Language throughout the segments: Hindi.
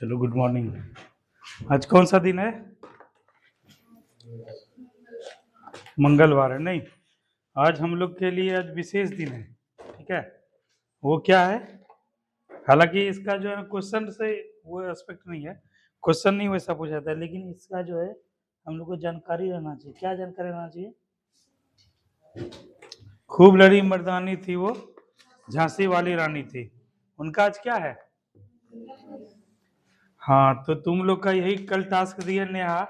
चलो गुड मॉर्निंग। आज कौन सा दिन है? मंगलवार है नहीं। आज हम लोग के लिए आज विशेष दिन है। ठीक है, वो क्या है? हालांकि इसका जो है क्वेश्चन से वो एस्पेक्ट नहीं है, क्वेश्चन नहीं वैसा पूछा था, लेकिन इसका जो है हम लोग को जानकारी रहना चाहिए। क्या जानकारी रहना चाहिए? खूब लड़ी मर्दानी थी वो, झांसी वाली रानी थी। उनका आज क्या है? हाँ, तो तुम लोग का यही कल टास्क दिए नेहा,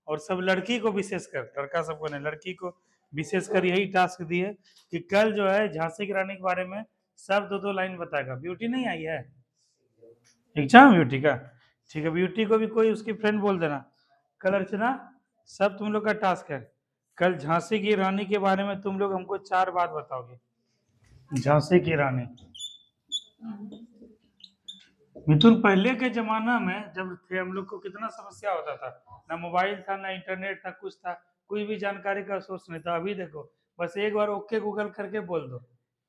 और सब लड़की को विशेष कर, लड़का सबको नहीं, लड़की को विशेष कर यही टास्क दिए कि कल जो है झांसी की रानी के बारे में सब दो दो लाइन बताएगा। ब्यूटी नहीं आई है एग्जाम ब्यूटी का? ठीक है, ब्यूटी को भी कोई उसकी फ्रेंड बोल देना। कल अर्चना, सब तुम लोग का टास्क है, कल झांसी की रानी के बारे में तुम लोग हमको 4 बात बताओगे। झांसी की रानी। मिथुन, पहले के जमाना में जब थे हम लोग को कितना समस्या होता था, ना मोबाइल था, ना इंटरनेट था, कुछ था, कोई भी जानकारी का सोर्स नहीं था। अभी देखो, बस एक बार ओके गूगल करके बोल दो,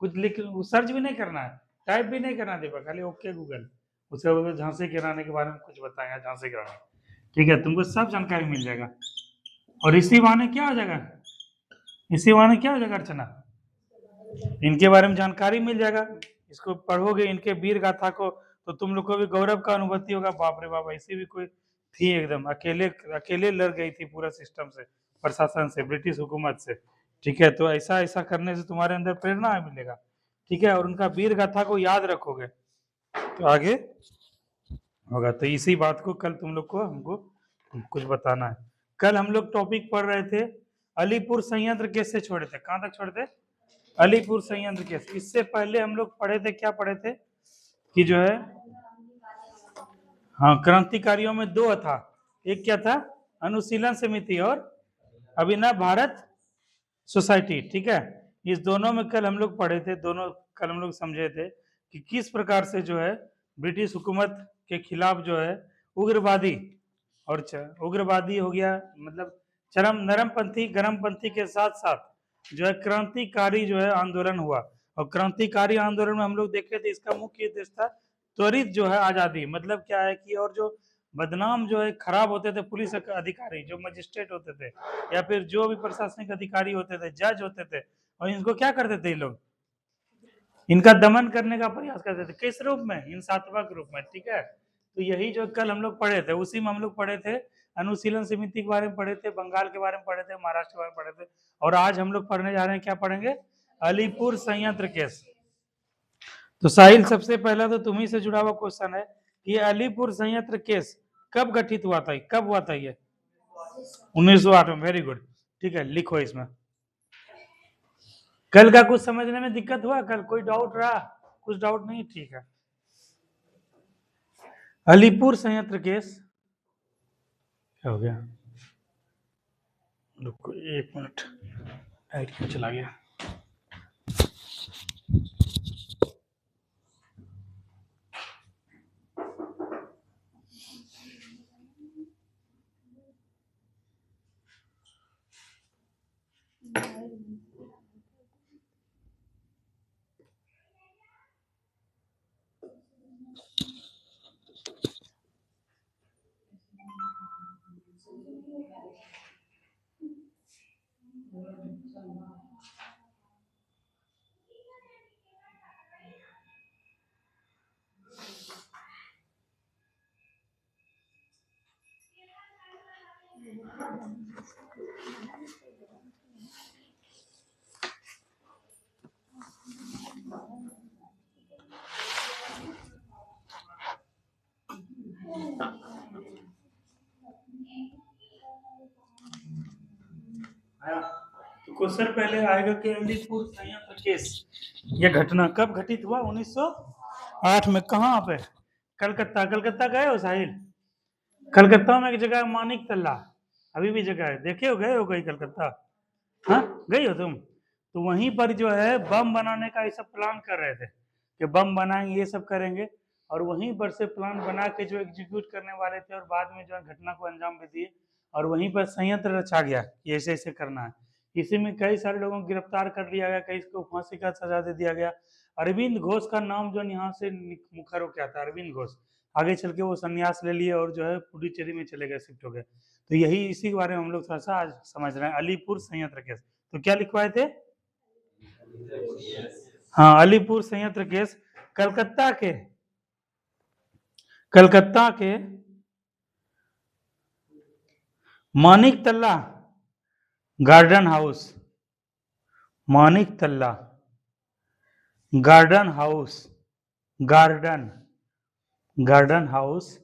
कुछ लिख, सर्च भी नहीं करना है, टाइप भी नहीं करना दीपक, खाली ओके गूगल, उसके बाद झांसी की रानी के बारे में कुछ बताएंगे। झांसी की रानी, ठीक है, तुमको सब जानकारी मिल जाएगा। और इसी बहाने क्या हो जाएगा, इसी बहाने क्या हो जाएगा अर्चना, इनके बारे में जानकारी मिल जाएगा। इसको पढ़ोगे, इनके वीर गाथा को, तो तुम लोग को भी गौरव का अनुभूति होगा। बाप रे बाप, ऐसी भी कोई थी, एकदम अकेले अकेले लड़ गई थी पूरा सिस्टम से, प्रशासन से, ब्रिटिश हुकूमत से। ठीक है, तो ऐसा ऐसा करने से तुम्हारे अंदर प्रेरणा मिलेगा। ठीक है, और उनका वीर गाथा को याद रखोगे तो आगे होगा। तो इसी बात को कल तुम लोग को हमको कुछ बताना है। कल हम लोग टॉपिक पढ़ रहे थे, अलीपुर संयंत्र केस से छोड़े थे। कहां तक छोड़े थे? अलीपुर संयंत्र केस। इससे पहले हम लोग पढ़े थे, क्या पढ़े थे कि जो है, हाँ, क्रांतिकारियों में 2 था। एक क्या था? अनुशीलन समिति, और अभिनव भारत सोसाइटी। ठीक है, इस दोनों में कल हम लोग पढ़े थे, दोनों कल हम लोग समझे थे कि किस प्रकार से जो है ब्रिटिश हुकूमत के खिलाफ जो है उग्रवादी, और उग्रवादी हो गया मतलब चरम नरमपंथी गरमपंथी के साथ साथ जो है क्रांतिकारी जो है आंदोलन हुआ। और क्रांतिकारी आंदोलन में हम लोग देखे थे, इसका मुख्य उद्देश्य था त्वरित जो है आजादी। मतलब क्या है कि, और जो बदनाम जो है खराब होते थे पुलिस अधिकारी, जो मजिस्ट्रेट होते थे, या फिर जो भी प्रशासनिक अधिकारी होते थे, जज होते थे, और इनको क्या करते थे ये लोग, इनका दमन करने का प्रयास करते थे। किस रूप में? हिंसात्मक रूप में। ठीक है, तो यही जो कल हम लोग पढ़े थे, उसी में हम लोग पढ़े थे, अनुशीलन समिति के बारे में पढ़े थे, बंगाल के बारे में पढ़े थे, महाराष्ट्र के बारे में पढ़े थे। और आज हम लोग पढ़ने जा रहे हैं, क्या पढ़ेंगे? अलीपुर संयंत्र केस। तो साहिल, सबसे पहला तो तुम्ही से जुड़ा हुआ क्वेश्चन है कि अलीपुर संयंत्र केस कब गठित हुआ था, कब हुआ था ये? 1908 में। वेरी गुड, ठीक है, लिखो इसमें। कल का कुछ समझने में दिक्कत हुआ? कल कोई डाउट रहा? कुछ डाउट नहीं? ठीक है। अलीपुर संयंत्र केस क्या हो गया? रुको 1 मिनट, लाइट क्यों चला गया? तो क्वेश्चन पहले आएगा कि अलीपुर संयंत्र केस, यह घटना कब घटित हुआ? 1908 में। कहाँ पे? कलकत्ता। कलकत्ता गए हो साहिल? कलकत्ता में एक जगह है मानिक तल्ला, अभी भी जगह है, देखे हो, गए हो कहीं कलकत्ता? हाँ, गई हो तुम? तो वहीं पर जो है बम बनाने का ये सब प्लान कर रहे थे कि बम बनाएंगे, ये सब करेंगे, और वहीं पर से प्लान बना के जो एग्जीक्यूट करने वाले थे, और बाद में जो है घटना को अंजाम भी दिए। और वहीं पर संयंत्र रचा गया कि ऐसे ऐसे करना है। इसी में कई सारे लोगों को गिरफ्तार कर लिया गया, कई को फांसी का सजा दे दिया गया। अरविंद घोष का नाम जो यहाँ से मुखर हो क्या था, अरविंद घोष। आगे चल के वो संन्यास ले लिए और जो है पुडुचेरी में चले गए, शिफ्ट हो गए। तो यही इसी के बारे में हम लोग थोड़ा सा आज समझ रहे हैं, अलीपुर संयंत्र केस। तो क्या लिखवाए थे? हाँ, अलीपुर संयंत्र केस कलकत्ता के मानिक तल्ला गार्डन हाउस, मानिक तल्ला गार्डन हाउस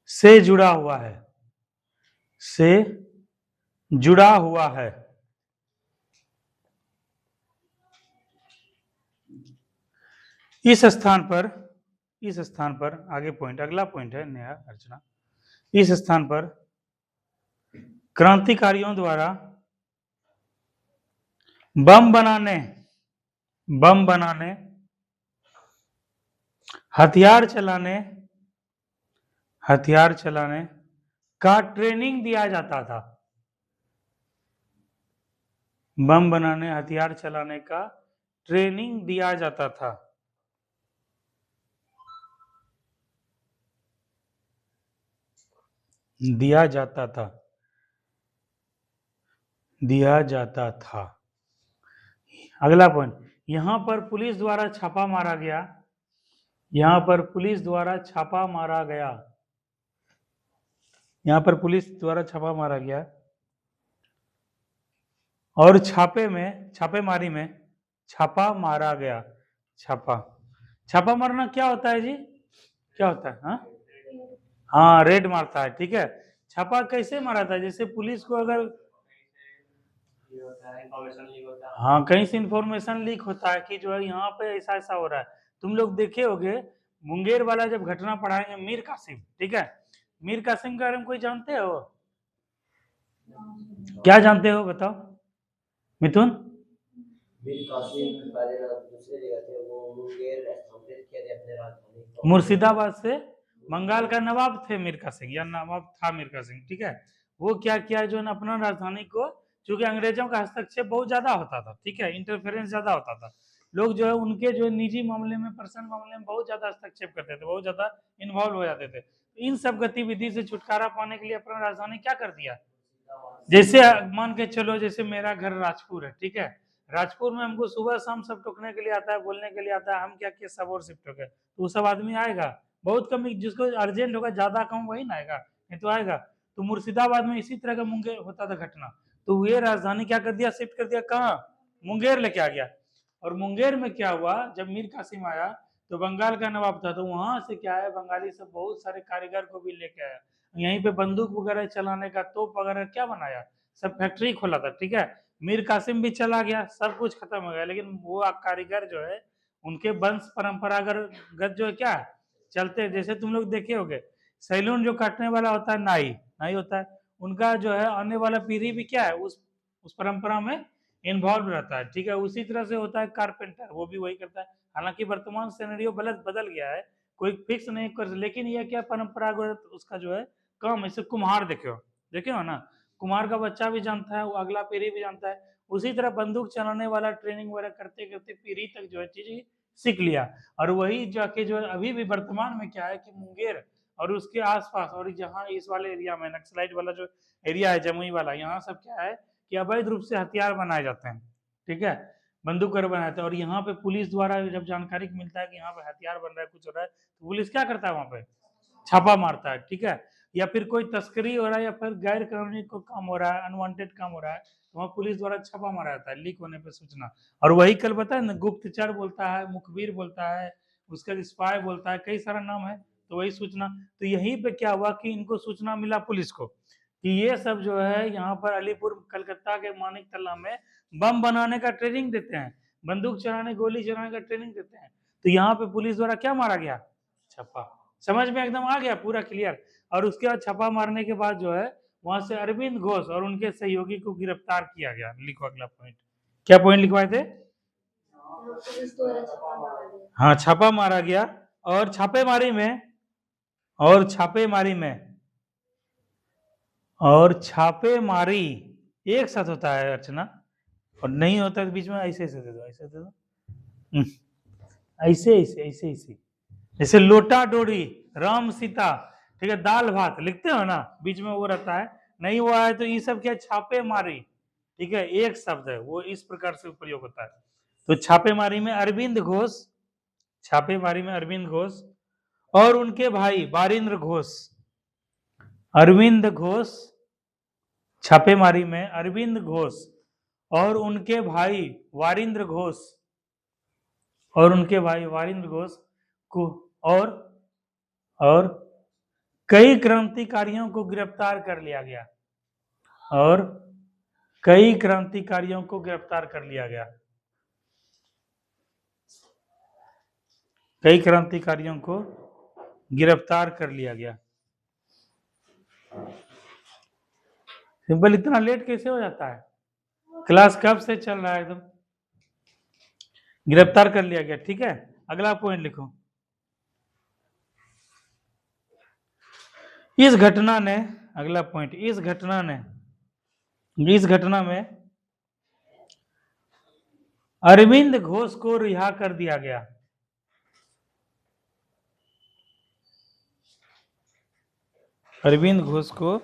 से जुड़ा हुआ है। इस स्थान पर आगे पॉइंट, अगला पॉइंट है नया अर्चना। इस स्थान पर क्रांतिकारियों द्वारा बम बनाने, हथियार चलाने का ट्रेनिंग दिया जाता था। बम बनाने, हथियार चलाने का ट्रेनिंग दिया जाता था। अगला पॉइंट, यहां पर पुलिस द्वारा छापा मारा गया और छापेमारी में छापा मारना क्या होता है जी? क्या होता है? हाँ, रेड मारता है, ठीक है। छापा कैसे मारा था? जैसे पुलिस को अगर हाँ, कहीं से इंफॉर्मेशन लीक होता है कि जो है यहाँ पे ऐसा ऐसा हो रहा है। तुम लोग देखे होगे मुंगेर वाला जब घटना पढ़ाएंगे, मीर कासिम, ठीक है, मीर कासिम के बारे में कोई जानते हो? क्या जानते हो बताओ मिथुन? मीर कासिम दूसरे जगह थे, वो मुंगेर स्थानांतरित किया गया अपने राजधानी। मुर्शिदाबाद से बंगाल का नवाब थे मीर कासिम, या नवाब था मीर कासिम, ठीक है। वो क्या किया, जो है अपना राजधानी को, चूंकि अंग्रेजों का हस्तक्षेप बहुत ज्यादा होता था, ठीक है, इंटरफेरेंस ज्यादा होता था, लोग जो है उनके जो निजी मामले में, पर्सनल मामले में बहुत ज्यादा हस्तक्षेप करते थे, बहुत ज्यादा इन्वॉल्व हो जाते थे। इन सब गतिविधि से छुटकारा पाने के लिए अपना राजधानी क्या कर दिया? जैसे मान के चलो, जैसे मेरा घर राजपुर है, ठीक है, राजपुर में हमको सुबह शाम सब टोकने के लिए आता है, बोलने के लिए आता है, हम क्या किए, सब और शिफ्ट हो गए, तो वो सब आदमी आएगा? बहुत कम, जिसको अर्जेंट होगा, ज्यादा कम, वही ना आएगा, नहीं तो आएगा। तो मुर्शिदाबाद में इसी तरह का मुंगेर होता था घटना, तो ये राजधानी क्या कर दिया, शिफ्ट कर दिया, कहाँ? मुंगेर लेके आ गया। और मुंगेर में क्या हुआ, जब मीर कासिम आया तो बंगाल का नवाब था, तो वहां से क्या है, बंगाली सब बहुत सारे कारीगर को भी लेके आया, यहीं पे बंदूक वगैरह चलाने का, तोप वगैरह क्या बनाया, सब फैक्ट्री खोला था, ठीक है। मीर कासिम भी चला गया, सब कुछ खत्म हो गया, लेकिन वो कारीगर जो है, उनके वंश परंपरागत जो है क्या चलते, जैसे तुम लोग देखे होगे, सैलून जो काटने वाला होता है, नाई होता है, उनका जो है आने वाला पीढ़ी भी क्या है, उस परंपरा में इन्वॉल्व रहता है, ठीक है। उसी तरह से होता है कारपेंटर, वो भी वही करता है। हालांकि वर्तमान सिनेरियो बदल गया है, कोई फिक्स नहीं कर, लेकिन यह क्या परंपरागत उसका जो है काम, ऐसे कुम्हार देखे हो ना, कुम्हार का बच्चा भी जानता है, वो अगला पीढ़ी भी जानता है। उसी तरह बंदूक चलाने वाला ट्रेनिंग वगैरह करते करते पीढ़ी तक जो है चीज सीख लिया। और वही जाके जो है अभी भी वर्तमान में क्या है कि मुंगेर और उसके आसपास, और जहाँ इस वाले एरिया में नक्सलाइट वाला जो एरिया है, जमुई वाला, यहाँ सब क्या है कि अवैध रूप से हथियार बनाए जाते हैं, ठीक है, बंदूक कर बनाए जाते हैं। और यहाँ पे पुलिस द्वारा जब जानकारी मिलता है कि यहाँ पे हथियार बन रहा है, कुछ हो रहा है, तो पुलिस क्या करता है, वहां पे छापा मारता है, ठीक है। या फिर कोई तस्करी हो रहा है, या फिर गैर कानूनी को काम हो रहा है, अनवांटेड काम हो रहा है, तो वहाँ पुलिस द्वारा छापा मारा जाता है, लीक होने पर सूचना। और वही कल बताया ना, गुप्तचर बोलता है, मुखबिर बोलता है, उसका स्पाई बोलता है, कई सारा नाम है, तो वही सूचना। तो यहीं पे क्या हुआ कि इनको सूचना मिला पुलिस को कि ये सब जो है यहाँ पर अलीपुर कलकत्ता के मानिक तल्ला में बम बनाने का ट्रेनिंग देते हैं, बंदूक चलाने, गोली चलाने का ट्रेनिंग देते हैं। तो यहाँ पे पुलिस द्वारा क्या मारा गया, छापा। समझ में एकदम आ गया, पूरा क्लियर। और उसके बाद छापा मारने के बाद जो है वहां से अरविंद घोष और उनके सहयोगी को गिरफ्तार किया गया। लिखो अगला पॉइंट, क्या पॉइंट लिखवाए थे? हाँ, छापा मारा गया। और छापेमारी एक साथ होता है अर्चना, और नहीं होता है बीच में, ऐसे दे दो, ऐसे दे दो, ऐसे जैसे लोटा डोरी, राम सीता, ठीक है, दाल भात लिखते हो ना, बीच में वो रहता है, नहीं हुआ है तो ये सब क्या, छापेमारी, ठीक है, एक शब्द है वो, इस प्रकार से प्रयोग होता है। तो छापेमारी में अरविंद घोष, छापेमारी में अरविंद घोष और उनके भाई वारिंद्र घोष, अरविंद घोष, छापेमारी में अरविंद घोष और उनके भाई वारिंद्र घोष, और उनके भाई वारिंद्र घोष को और कई क्रांतिकारियों को गिरफ्तार कर लिया गया, और कई क्रांतिकारियों को गिरफ्तार कर लिया गया, कई क्रांतिकारियों को गिरफ्तार कर लिया गया। सिंपल, इतना लेट कैसे हो जाता है? क्लास कब से चल रहा है एकदम? गिरफ्तार कर लिया गया, ठीक है। अगला पॉइंट लिखो। इस घटना ने, अगला पॉइंट, इस घटना में अरविंद घोष को रिहा कर दिया गया। अरविंद घोष को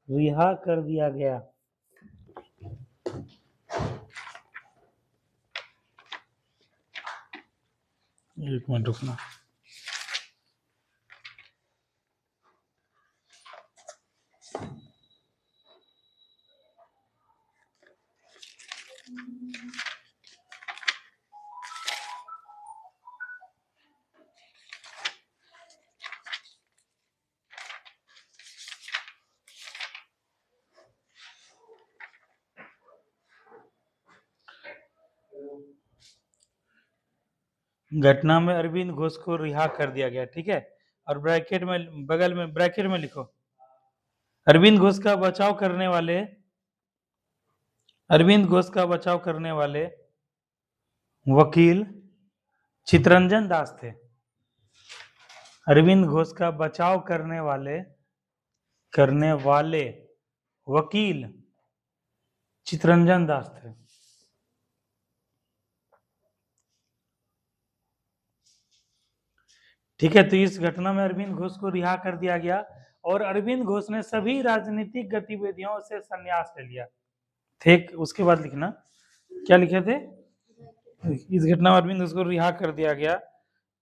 रिहा कर दिया गया। एक मिनट रुकना। घटना में अरविंद घोष को रिहा कर दिया गया, ठीक है। और ब्रैकेट में, बगल में ब्रैकेट में लिखो, अरविंद घोष का बचाव करने वाले, अरविंद घोष का बचाव करने वाले वकील चितरंजन दास थे। अरविंद घोष का बचाव करने वाले वकील चितरंजन दास थे। ठीक है, तो इस घटना में अरविंद घोष को रिहा कर दिया गया और अरविंद घोष ने सभी राजनीतिक गतिविधियों से संन्यास ले लिया। ठीक, उसके बाद लिखना, क्या लिखे थे? इस घटना में अरविंद घोष को रिहा कर दिया गया,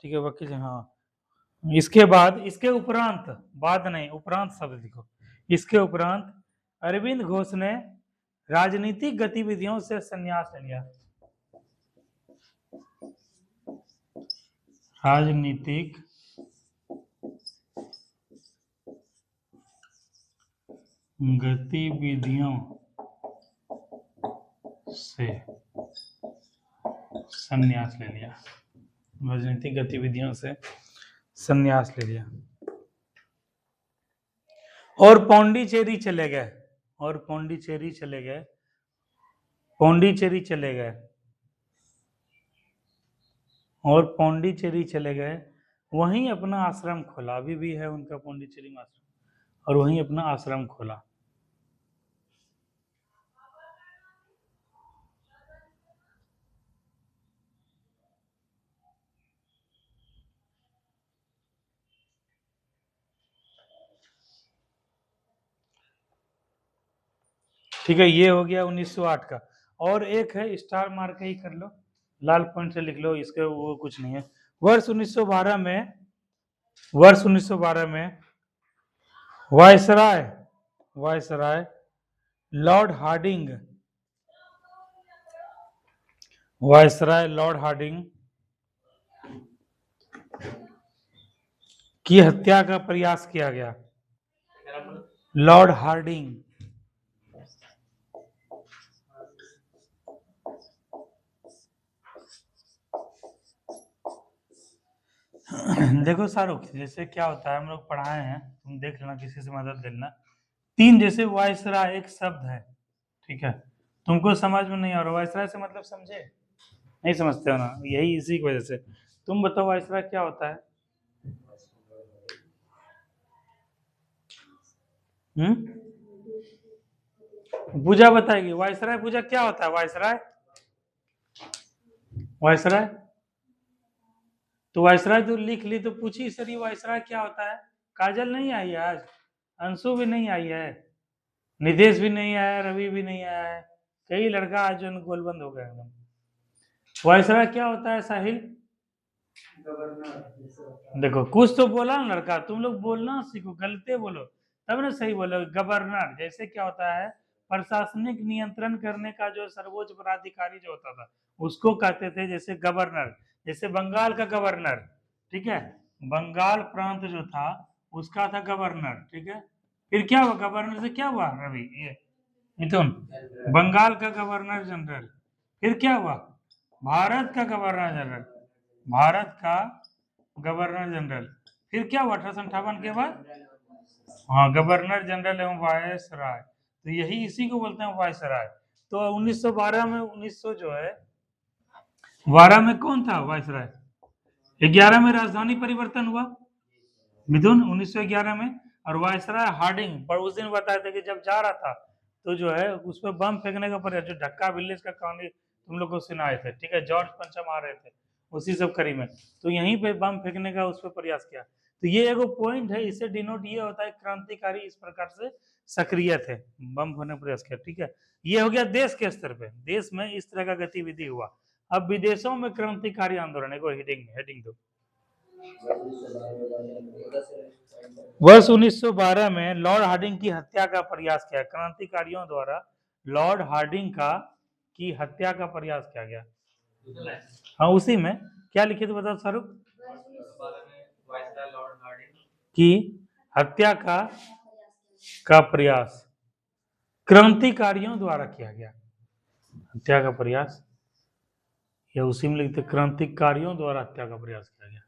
ठीक है, वकील, हाँ। इसके बाद, इसके उपरांत, बाद नहीं, उपरांत शब्द लिखो। इसके उपरांत अरविंद घोष ने राजनीतिक गतिविधियों से संन्यास ले लिया। राजनीतिक गतिविधियों से संन्यास ले लिया। राजनीतिक गतिविधियों से संन्यास ले लिया और पौंडीचेरी चले गए, और पौंडीचेरी चले गए, पौंडीचेरी चले गए, और पौंडीचेरी चले गए। वहीं अपना आश्रम खोला, अभी भी है उनका पौंडीचेरी में आश्रम, और वहीं अपना आश्रम खोला। ठीक है, ये हो गया 1908 का। और एक है, स्टार मार के ही कर लो, लाल पॉइंट से लिख लो, इसके वो कुछ नहीं है। वर्ष 1912 में, वर्ष 1912 में viceroy, viceroy lord Hardinge, viceroy lord Hardinge की हत्या का प्रयास किया गया। लॉर्ड हार्डिंग, देखो शाहरुख, जैसे क्या होता है, हम लोग पढ़ाए हैं, तुम देख लेना, किसी से मदद ले लेना। तीन, जैसे वायसराय एक शब्द है, ठीक है, तुमको समझ में नहीं आ रहा, वायसराय से मतलब समझे? नहीं समझते हो ना, यही इसी की वजह से। तुम बताओ वायसराय क्या होता है? पूजा बताएगी वायसराय, पूजा क्या होता है वायसराय? वायसराय तो वायसराय तो लिख ली, तो पूछी सर ये वायसराय क्या होता है। काजल नहीं आई है आज, अंशु भी नहीं आई है, निदेश भी नहीं आया, रवि भी नहीं आया है, कई लड़का आज जो गोलबंद हो गए एकदम। वायसराय क्या होता है साहिल? देखो कुछ तो बोला ना लड़का, तुम लोग बोलना सीखो, गलते बोलो तब ना सही बोलो। गवर्नर जैसे क्या होता है, प्रशासनिक नियंत्रण करने का जो सर्वोच्च पदाधिकारी जो होता था उसको कहते थे जैसे गवर्नर। जैसे बंगाल का गवर्नर, ठीक है, बंगाल प्रांत जो था उसका था गवर्नर, ठीक है। फिर क्या हुआ गवर्नर से, क्या हुआ रवि ये मिथुन? बंगाल का गवर्नर जनरल। फिर क्या हुआ भारत का गवर्नर जनरल, भारत का गवर्नर जनरल। फिर क्या हुआ 1858 के बाद? हाँ, गवर्नर जनरल एवं वायसराय, तो यही इसी को बोलते हैं वायसराय। तो 1912 में 1900 जो है 12 में कौन था वायसराय? 11 में राजधानी परिवर्तन हुआ मिथुन, 1911 में। और वायसराय हार्डिंग पर उस दिन बताया था कि जब जा रहा था तो जो है उस पर बम फेंकने का प्रयास, जो ढक्का विलेज का कहानी तुम लोग को सुनाए थे, ठीक है, जॉर्ज पंचम आ रहे थे उसी सब कड़ी में, तो यहीं पे बम फेंकने का उस पर प्रयास किया। तो ये एगो पॉइंट है, इससे डिनोट ये होता है क्रांतिकारी इस प्रकार से सक्रिय थे, बम फोड़ने का प्रयास किया, ठीक है। ये हो गया देश के स्तर पे, देश में इस तरह का गतिविधि हुआ। अब विदेशों में क्रांतिकारी आंदोलन, एगो हेडिंग दो। वर्ष 1912 में लॉर्ड हार्डिंग की हत्या का प्रयास किया, क्रांतिकारियों द्वारा लॉर्ड हार्डिंग का की हत्या का प्रयास किया गया। हाँ उसी में क्या लिखे थे बताओ शाहरुख? की हत्या का प्रयास क्रांतिकारियों द्वारा किया गया, हत्या का प्रयास, या उसी में लिखते क्रांतिकारियों द्वारा हत्या का प्रयास किया गया।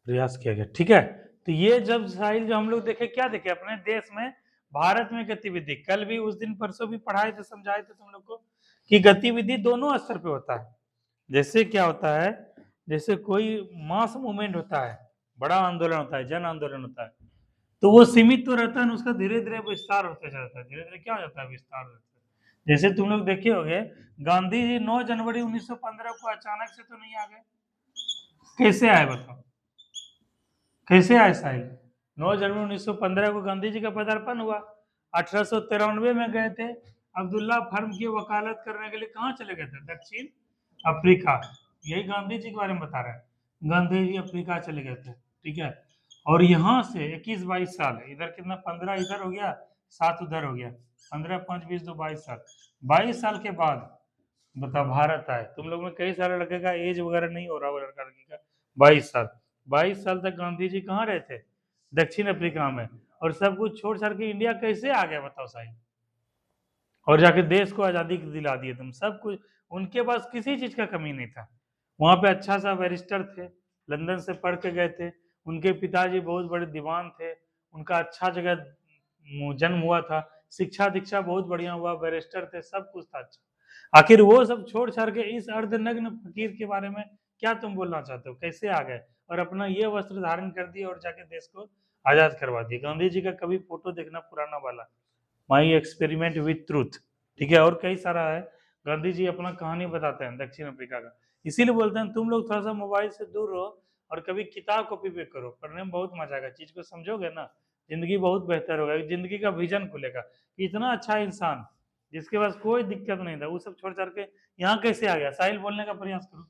प्रयास किया गया, ठीक है। तो ये जब साहिल जो हम लोग देखे, क्या देखे अपने देश में भारत में गतिविधि, कल भी उस दिन परसों भी पढ़ाए थे, समझाए थे तुम लोग को कि गतिविधि दोनों स्तर पे होता है। जैसे क्या होता है, जैसे कोई मास मूवमेंट होता है, बड़ा आंदोलन होता है, जन आंदोलन होता है, तो वो सीमित तो रहता है, उसका धीरे धीरे विस्तार होते जाता है, धीरे धीरे क्या हो जाता है विस्तार होता है। जैसे तुम लोग देखे होंगे गांधी जी 9 जनवरी 1915 को अचानक से तो नहीं आ गए, कैसे आए बताओ, कैसे आए साहिल? 9 जनवरी 1915 को गांधी जी का पदार्पण हुआ, 1893 में गए थे अब्दुल्ला फर्म की वकालत करने के लिए, कहाँ चले गए थे? दक्षिण अफ्रीका। यही गांधी जी के बारे में बता रहे हैं, गांधी जी अफ्रीका चले गए थे, ठीक है। और यहाँ से 21-22 साल, इधर कितना 15 इधर हो गया, 7 उधर हो गया, 15 5 20 2 22 साल, 22 साल के बाद बताओ भारत आए। तुम लोग में कई सारे लड़के का एज वगैरह नहीं हो रहा वो लड़का लड़की का, 22 साल, 22 साल तक गांधी जी कहाँ रहे थे? दक्षिण अफ्रीका में। और सब कुछ छोड़ छाड़ के इंडिया कैसे आ गया बताओ साहिब? और जाके देश को आजादी दिला दिए तुम, सब कुछ उनके पास किसी चीज का कमी नहीं था। वहां पे अच्छा सा बैरिस्टर थे, लंदन से पढ़ के गए थे, उनके पिताजी बहुत बड़े दीवान थे, उनका अच्छा जगह जन्म हुआ था, शिक्षा दीक्षा बहुत बढ़िया हुआ, बैरिस्टर थे, सब कुछ था अच्छा। आखिर वो सब छोड़ छाड़ के इस अर्धनग्न फकीर के बारे में क्या तुम बोलना चाहते हो, कैसे आ गए और अपना ये वस्त्र धारण कर दिए और जाके देश को आजाद करवा दिए? गांधी जी का कभी फोटो देखना पुराना वाला, माई एक्सपेरिमेंट विथ ट्रूथ, ठीक है, और कई सारा है। गांधी जी अपना कहानी बताते हैं दक्षिण अफ्रीका का, इसीलिए बोलते हैं तुम लोग थोड़ा सा मोबाइल से दूर रहो और कभी किताब कॉपी पे करो, पढ़ने में बहुत मजा आएगा, चीज को समझोगे ना, जिंदगी बहुत बेहतर होगा, जिंदगी का विजन खुलेगा कि इतना अच्छा इंसान जिसके पास कोई दिक्कत नहीं था वो सब छोड़ छाड़ के यहाँ कैसे आ गया। साहिल बोलने का प्रयास करो।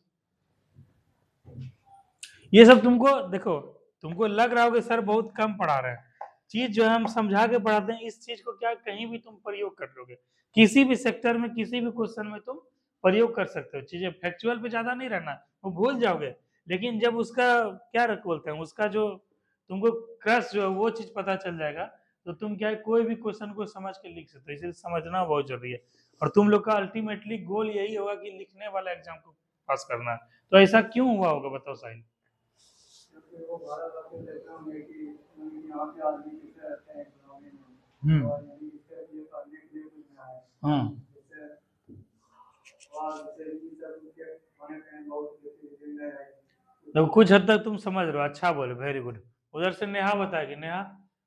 ये सब तुमको देखो, तुमको लग रहा होगा सर बहुत कम पढ़ा रहे हैं, चीज जो है हम समझा के पढ़ाते हैं, इस चीज को क्या कहीं भी तुम प्रयोग कर लोगे, किसी भी सेक्टर में किसी भी क्वेश्चन में तुम प्रयोग कर सकते हो, चीजें फैक्चुअल पे ज्यादा नहीं रहना, वो भूल जाओगे, लेकिन जब उसका क्या बोलते हैं, उसका जो तुमको क्रश जो है वो चीज पता चल जाएगा, तो तुम क्या है कोई भी क्वेश्चन को समझ के लिख सकते हो, इसलिए समझना बहुत जरूरी है। और तुम लोग का अल्टीमेटली गोल यही होगा कि लिखने वाला एग्जाम को पास करना है। तो ऐसा क्यों हुआ होगा बताओ साहिल? हाँ तो कुछ हद तक तुम समझ रहे हो, अच्छा बोले, वेरी गुड। उधर से नेहा बताएगी, नेहा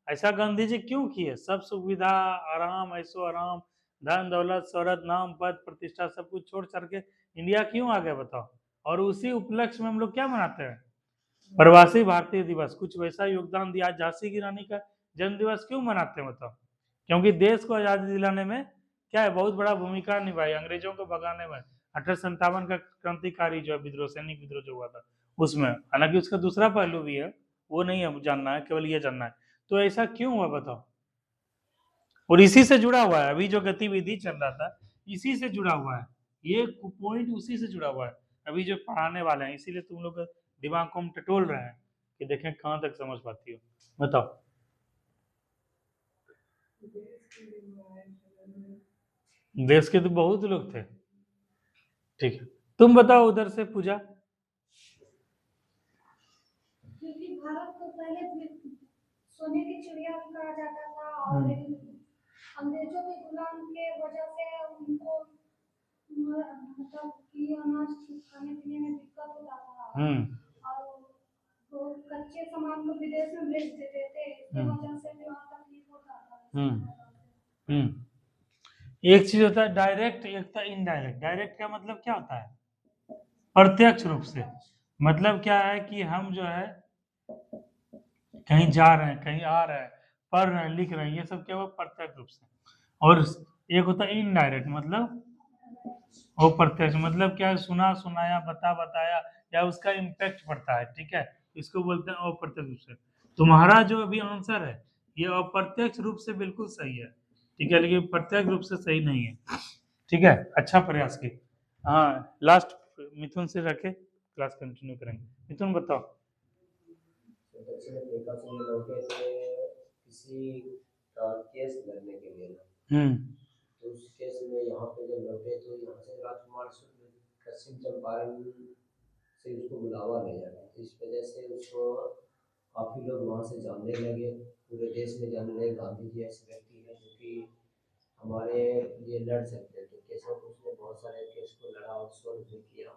ऐसा गांधी जी क्यों किए? सब सुविधा, आराम, ऐसो आराम, धन दौलत शोहरत नाम पद प्रतिष्ठा सब कुछ छोड़ छाड़ के इंडिया क्यों आ गए बताओ। और उसी उपलक्ष्य में हम लोग क्या मनाते हैं, प्रवासी भारतीय दिवस। कुछ वैसा योगदान दिया। झांसी की रानी का जन्म दिवस क्यों मनाते हैं बताओ, क्योंकि देश को आजादी दिलाने में क्या है, बहुत बड़ा भूमिका निभाई, अंग्रेजों को भगाने में। 1857 का क्रांतिकारी जो है विद्रोह, सैनिक विद्रोह जो हुआ था उसमें, हालांकि उसका दूसरा पहलू भी है, वो नहीं है जानना है, केवल ये जानना है। तो ऐसा क्यों हुआ बताओ, और इसी से जुड़ा हुआ है अभी जो गतिविधि चल रहा था, इसी से जुड़ा हुआ है, ये पॉइंट उसी से जुड़ा हुआ है अभी जो पढ़ाने वाले हैं। इसीलिए तुम लोग दिमाग को हम टटोल रहे हैं कि देखें कहाँ तक समझ पाती हो। बताओ। देश के तो बहुत लोग थे। ठीक है, तुम बताओ उधर से पूजा। क्योंकि भारत को पहले सोने की चिड़िया कहा जाता था और अंग्रेजों के गुलाम के वजह से उनको मतलब कि अनाज खाने पीने में दिक्कत होता था और वो कच्चे सामान को विदेश में भेज देते थे, इसकी वजह से भी वहाँ तकलीफ होता था। एक चीज होता है डायरेक्ट, एक था इनडायरेक्ट। डायरेक्ट का मतलब क्या होता है, प्रत्यक्ष रूप से। मतलब क्या है कि हम जो है कहीं जा रहे हैं, कहीं आ रहे हैं, पढ़ रहे हैं, लिख रहे हैं, ये सब क्या हुआ, प्रत्यक्ष रूप से। और एक होता है इनडायरेक्ट, मतलब वो प्रत्यक्ष, मतलब क्या है, सुना सुनाया, बताया, या उसका इम्पैक्ट पड़ता है, ठीक है, इसको बोलते हैं अप्रत्यक्ष रूप से। तुम्हारा जो अभी आंसर है ये अप्रत्यक्ष रूप से बिल्कुल सही है, ठीक है, लेकिन प्रत्यक्ष रूप से सही नहीं है, ठीक है। अच्छा प्रयास की। हाँ, लास्ट मिथुन से रखे, क्लास कंटिन्यू करेंगे। मिथुन बताओ। दक्षिण अफ्रीका से ये लौटे थे किसी का केस लड़ने के लिए ना, तो उस केस में यहाँ पे जब लौटे तो यहाँ से राजकुमार शुक्ल पश्चिम चंपारण से उसको बुलावा ले जाए, इस वजह से उसको काफ़ी लोग वहाँ से जानने लगे, पूरे देश में जानने लगे गांधी जी ऐसे व्यक्ति है जो कि हमारे लिए लड़ सकते थे केसों को। उसने बहुत सारे केस को लड़ा और सोल्व भी किया,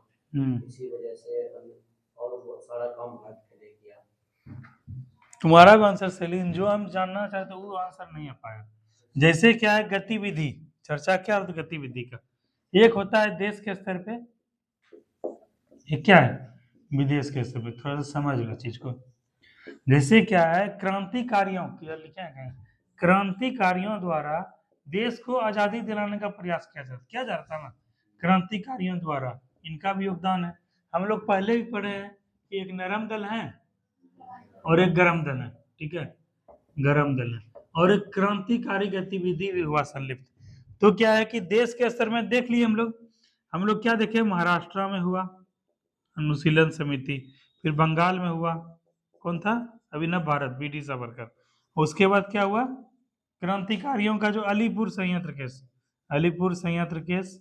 इसी वजह से और बहुत सारा काम भारत के लिए किया। तुम्हारा भी आंसर सही, लेकिन जो हम जानना चाहते वो आंसर नहीं आ पाया। जैसे क्या है गतिविधि, चर्चा क्या होती है गतिविधि का, एक होता है देश के स्तर पे, एक क्या है विदेश के स्तर पे। थोड़ा सा समझ लो चीज को। जैसे क्या है क्रांतिकारियों की लिखे हैं, क्रांतिकारियों द्वारा देश को आजादी दिलाने का प्रयास किया जा रहा था ना, क्रांतिकारियों द्वारा, इनका भी योगदान है। हम लोग पहले भी पढ़े हैं कि एक नरम दल है और एक गरम दल है, ठीक है, गरम दल है, और एक क्रांतिकारी गतिविधि भी हुआ संलिप्त। तो क्या है कि देश के स्तर में देख लिए हम लोग क्या देखे, महाराष्ट्र में हुआ अनुशीलन समिति, फिर बंगाल में हुआ, कौन था, अभिनव भारत, बी डी सावरकर। उसके बाद क्या हुआ, क्रांतिकारियों का जो अलीपुर संयंत्र केस, अलीपुर संयंत्र केस।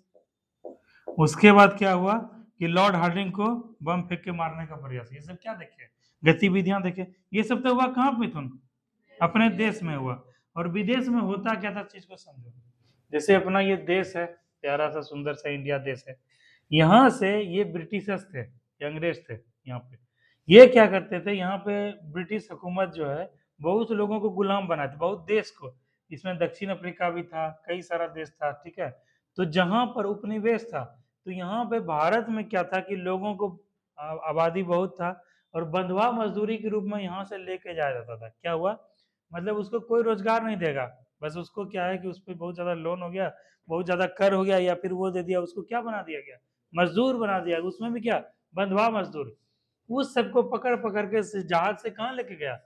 उसके बाद क्या हुआ कि लॉर्ड हार्डिंग को बम फेंक के मारने का प्रयास। ये सब क्या देखे, गतिविधियां देखे। ये सब तो हुआ कहाँ पे, तुम अपने देश में हुआ। और विदेश में होता क्या था, चीज को समझो। जैसे अपना ये देश है, प्यारा सा सुंदर सा इंडिया देश है, यहाँ से ये ब्रिटिशर्स थे, ये अंग्रेज थे यहाँ पे। ये क्या करते थे, यहाँ पे ब्रिटिश हुकूमत जो है बहुत लोगों को गुलाम बनाते, बहुत देश को। इसमें दक्षिण अफ्रीका भी था, कई सारा देश था, ठीक है। तो जहाँ पर उपनिवेश था, तो यहाँ पे भारत में क्या था कि लोगों को आबादी बहुत था, और बंधुआ मजदूरी के रूप में यहाँ से लेके जाया जाता था। क्या हुआ, मतलब उसको कोई रोजगार नहीं देगा, बस उसको क्या है कि उस पर बहुत ज्यादा लोन हो गया, बहुत ज्यादा कर हो गया, या फिर वो दे दिया, उसको क्या बना दिया गया, मजदूर बना दिया। उसमें भी क्या, बंधुआ मजदूर। उस सबको पकड़ पकड़ के जहाज से कहाँ लेके गया,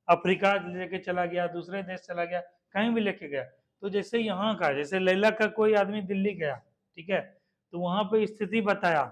अफ्रीका लेके चला गया, दूसरे देश चला गया, कहीं भी लेके गया। तो जैसे यहाँ का, जैसे लैला का कोई आदमी दिल्ली गया, ठीक है, तो वहां पे स्थिति बताया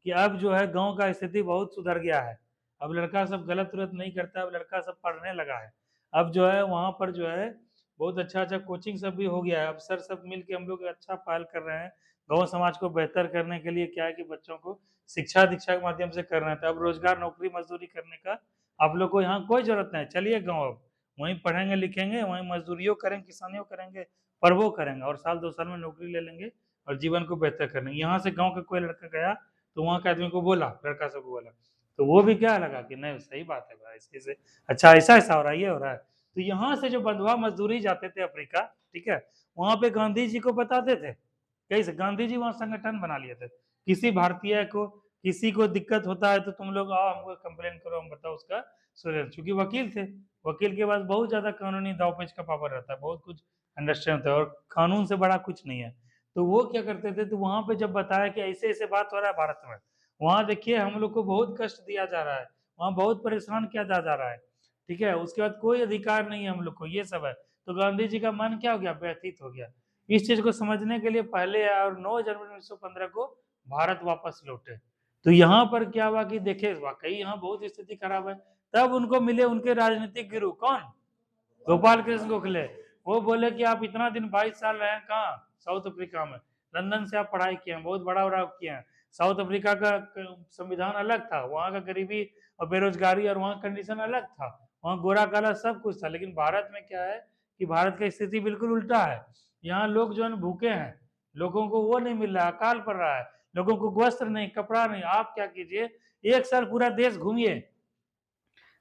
कि अब जो है गांव का स्थिति बहुत सुधर गया है, अब लड़का सब गलत उलत नहीं करता, अब लड़का सब पढ़ने लगा है, अब जो है वहां पर जो है बहुत अच्छा अच्छा कोचिंग सब भी हो गया है, अब सर सब मिल के हम लोग अच्छा पहल कर रहे हैं गांव समाज को बेहतर करने के लिए। क्या है कि बच्चों को शिक्षा दीक्षा के माध्यम से कर रहे हैं, तो अब रोजगार नौकरी मजदूरी करने का आप लोग को यहाँ कोई जरूरत नहीं, चलिए गाँव, अब वहीं पढ़ेंगे लिखेंगे, वहीं मजदूरियों करेंगे, किसानियों करेंगे, पर्वो करेंगे, और साल 2 साल में नौकरी ले लेंगे और जीवन को बेहतर करेंगे। यहाँ से गाँव का कोई लड़का गया तो वहाँ के आदमी को बोला, लड़का सबको बोला, तो वो भी क्या लगा कि नहीं सही बात है भाई, ऐसे अच्छा ऐसा ऐसा हो रहा है, ये हो रहा है। तो यहाँ से जो बंधुआ मजदूरी जाते थे अफ्रीका, ठीक है, वहां पे गांधी जी को बताते थे कैसे, गांधी जी वहां संगठन बना लिए थे, किसी भारतीय को किसी को दिक्कत होता है तो तुम लोग आओ हमको कंप्लेन करो, हम बताओ उसका सोल्यूशन। चूंकि वकील थे, वकील के पास बहुत ज्यादा कानूनी दावपेच का पावर रहता है, बहुत कुछ अंडरस्टैंड होता है और कानून से बड़ा कुछ नहीं है। तो वो क्या करते थे, तो वहां पे जब बताया कि ऐसे ऐसे बात हो रहा है भारत में, वहां देखिए हम लोग को बहुत कष्ट दिया जा रहा है, वहां बहुत परेशान किया जा रहा है, ठीक है, उसके बाद कोई अधिकार नहीं है हम लोग को, ये सब है। तो गांधी जी का मन क्या हो गया, व्यथित हो गया। इस चीज को समझने के लिए पहले और 9 जनवरी 1915 को भारत वापस लौटे। तो यहाँ पर क्या हुआ कि देखे वाकई यहाँ बहुत स्थिति खराब है। तब उनको मिले उनके राजनीतिक गुरु कौन, गोपाल कृष्ण गोखले। वो बोले कि आप इतना दिन 22 साल रहे कहाँ, साउथ अफ्रीका में, लंदन से आप पढ़ाई किए हैं, बहुत बड़ा बड़ा किए हैं। साउथ अफ्रीका का संविधान अलग था, वहाँ का गरीबी और बेरोजगारी और वहाँ कंडीशन अलग था, वहाँ गोरा काला सब कुछ था। लेकिन भारत में क्या है कि भारत का स्थिति बिल्कुल उल्टा है। यहाँ लोग जो है भूखे हैं, लोगों को वो नहीं मिल रहा है, अकाल पड़ रहा है, लोगों को वस्त्र नहीं, कपड़ा नहीं। आप क्या कीजिए, एक साल पूरा देश घूमिए,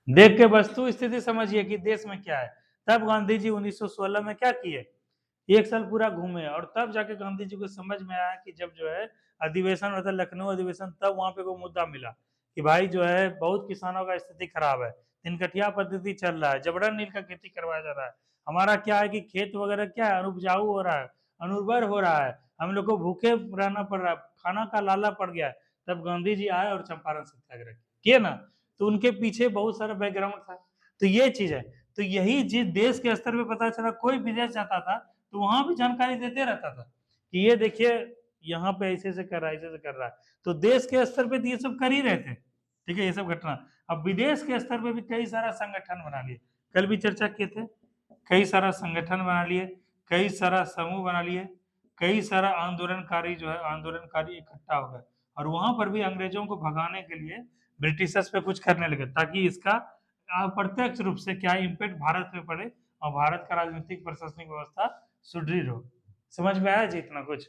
देख के वस्तु स्थिति समझिए कि देश में क्या है। तब गांधी जी 1916 में क्या किए, एक साल पूरा घूमे और तब जाके गांधी जी को समझ में आया कि जब जो है अधिवेशन होता है, लखनऊ अधिवेशन, तब वहां पे को मुद्दा मिला कि भाई जो है बहुत किसानों का स्थिति खराब है, तिनकटिया पद्धति चल रहा है, जबरन नील का खेती करवाया जा रहा है, हमारा क्या है कि खेत वगैरह क्या है अनुपजाऊ हो रहा है, अनुर्वर हो रहा है, हम लोग को भूखे रहना पड़ रहा है, खाना का लाला पड़ गया है। तब गांधी जी आए और चंपारण सत्याग्रह किए ना, तो उनके पीछे बहुत सारा बैकग्राउंड था। तो ये चीज है, तो यही जिस देश के स्तर पे पता चला, कोई विदेश जाता था तो वहां भी जानकारी देते रहता था कि ये देखिए यहाँ पे ऐसे से कर रहा है, ऐसे से कर रहा है। तो देश के स्तर पे तो ये सब कर ही रहे थे, ठीक है, ये सब घटना। अब विदेश के स्तर पे भी कई सारा संगठन बना लिए, कल भी चर्चा किए थे, कई सारा संगठन बना लिए, कई सारा समूह बना लिए, कई सारा आंदोलनकारी जो है आंदोलनकारी इकट्ठा हो गए और वहां पर भी अंग्रेजों को भगाने के लिए ब्रिटिशर्स पे कुछ करने लगे, ताकि इसका अप्रत्यक्ष रूप से क्या इम्पैक्ट भारत में पड़े और भारत का राजनीतिक प्रशासनिक व्यवस्था सुदृढ़ हो। समझ में आया जी इतना कुछ?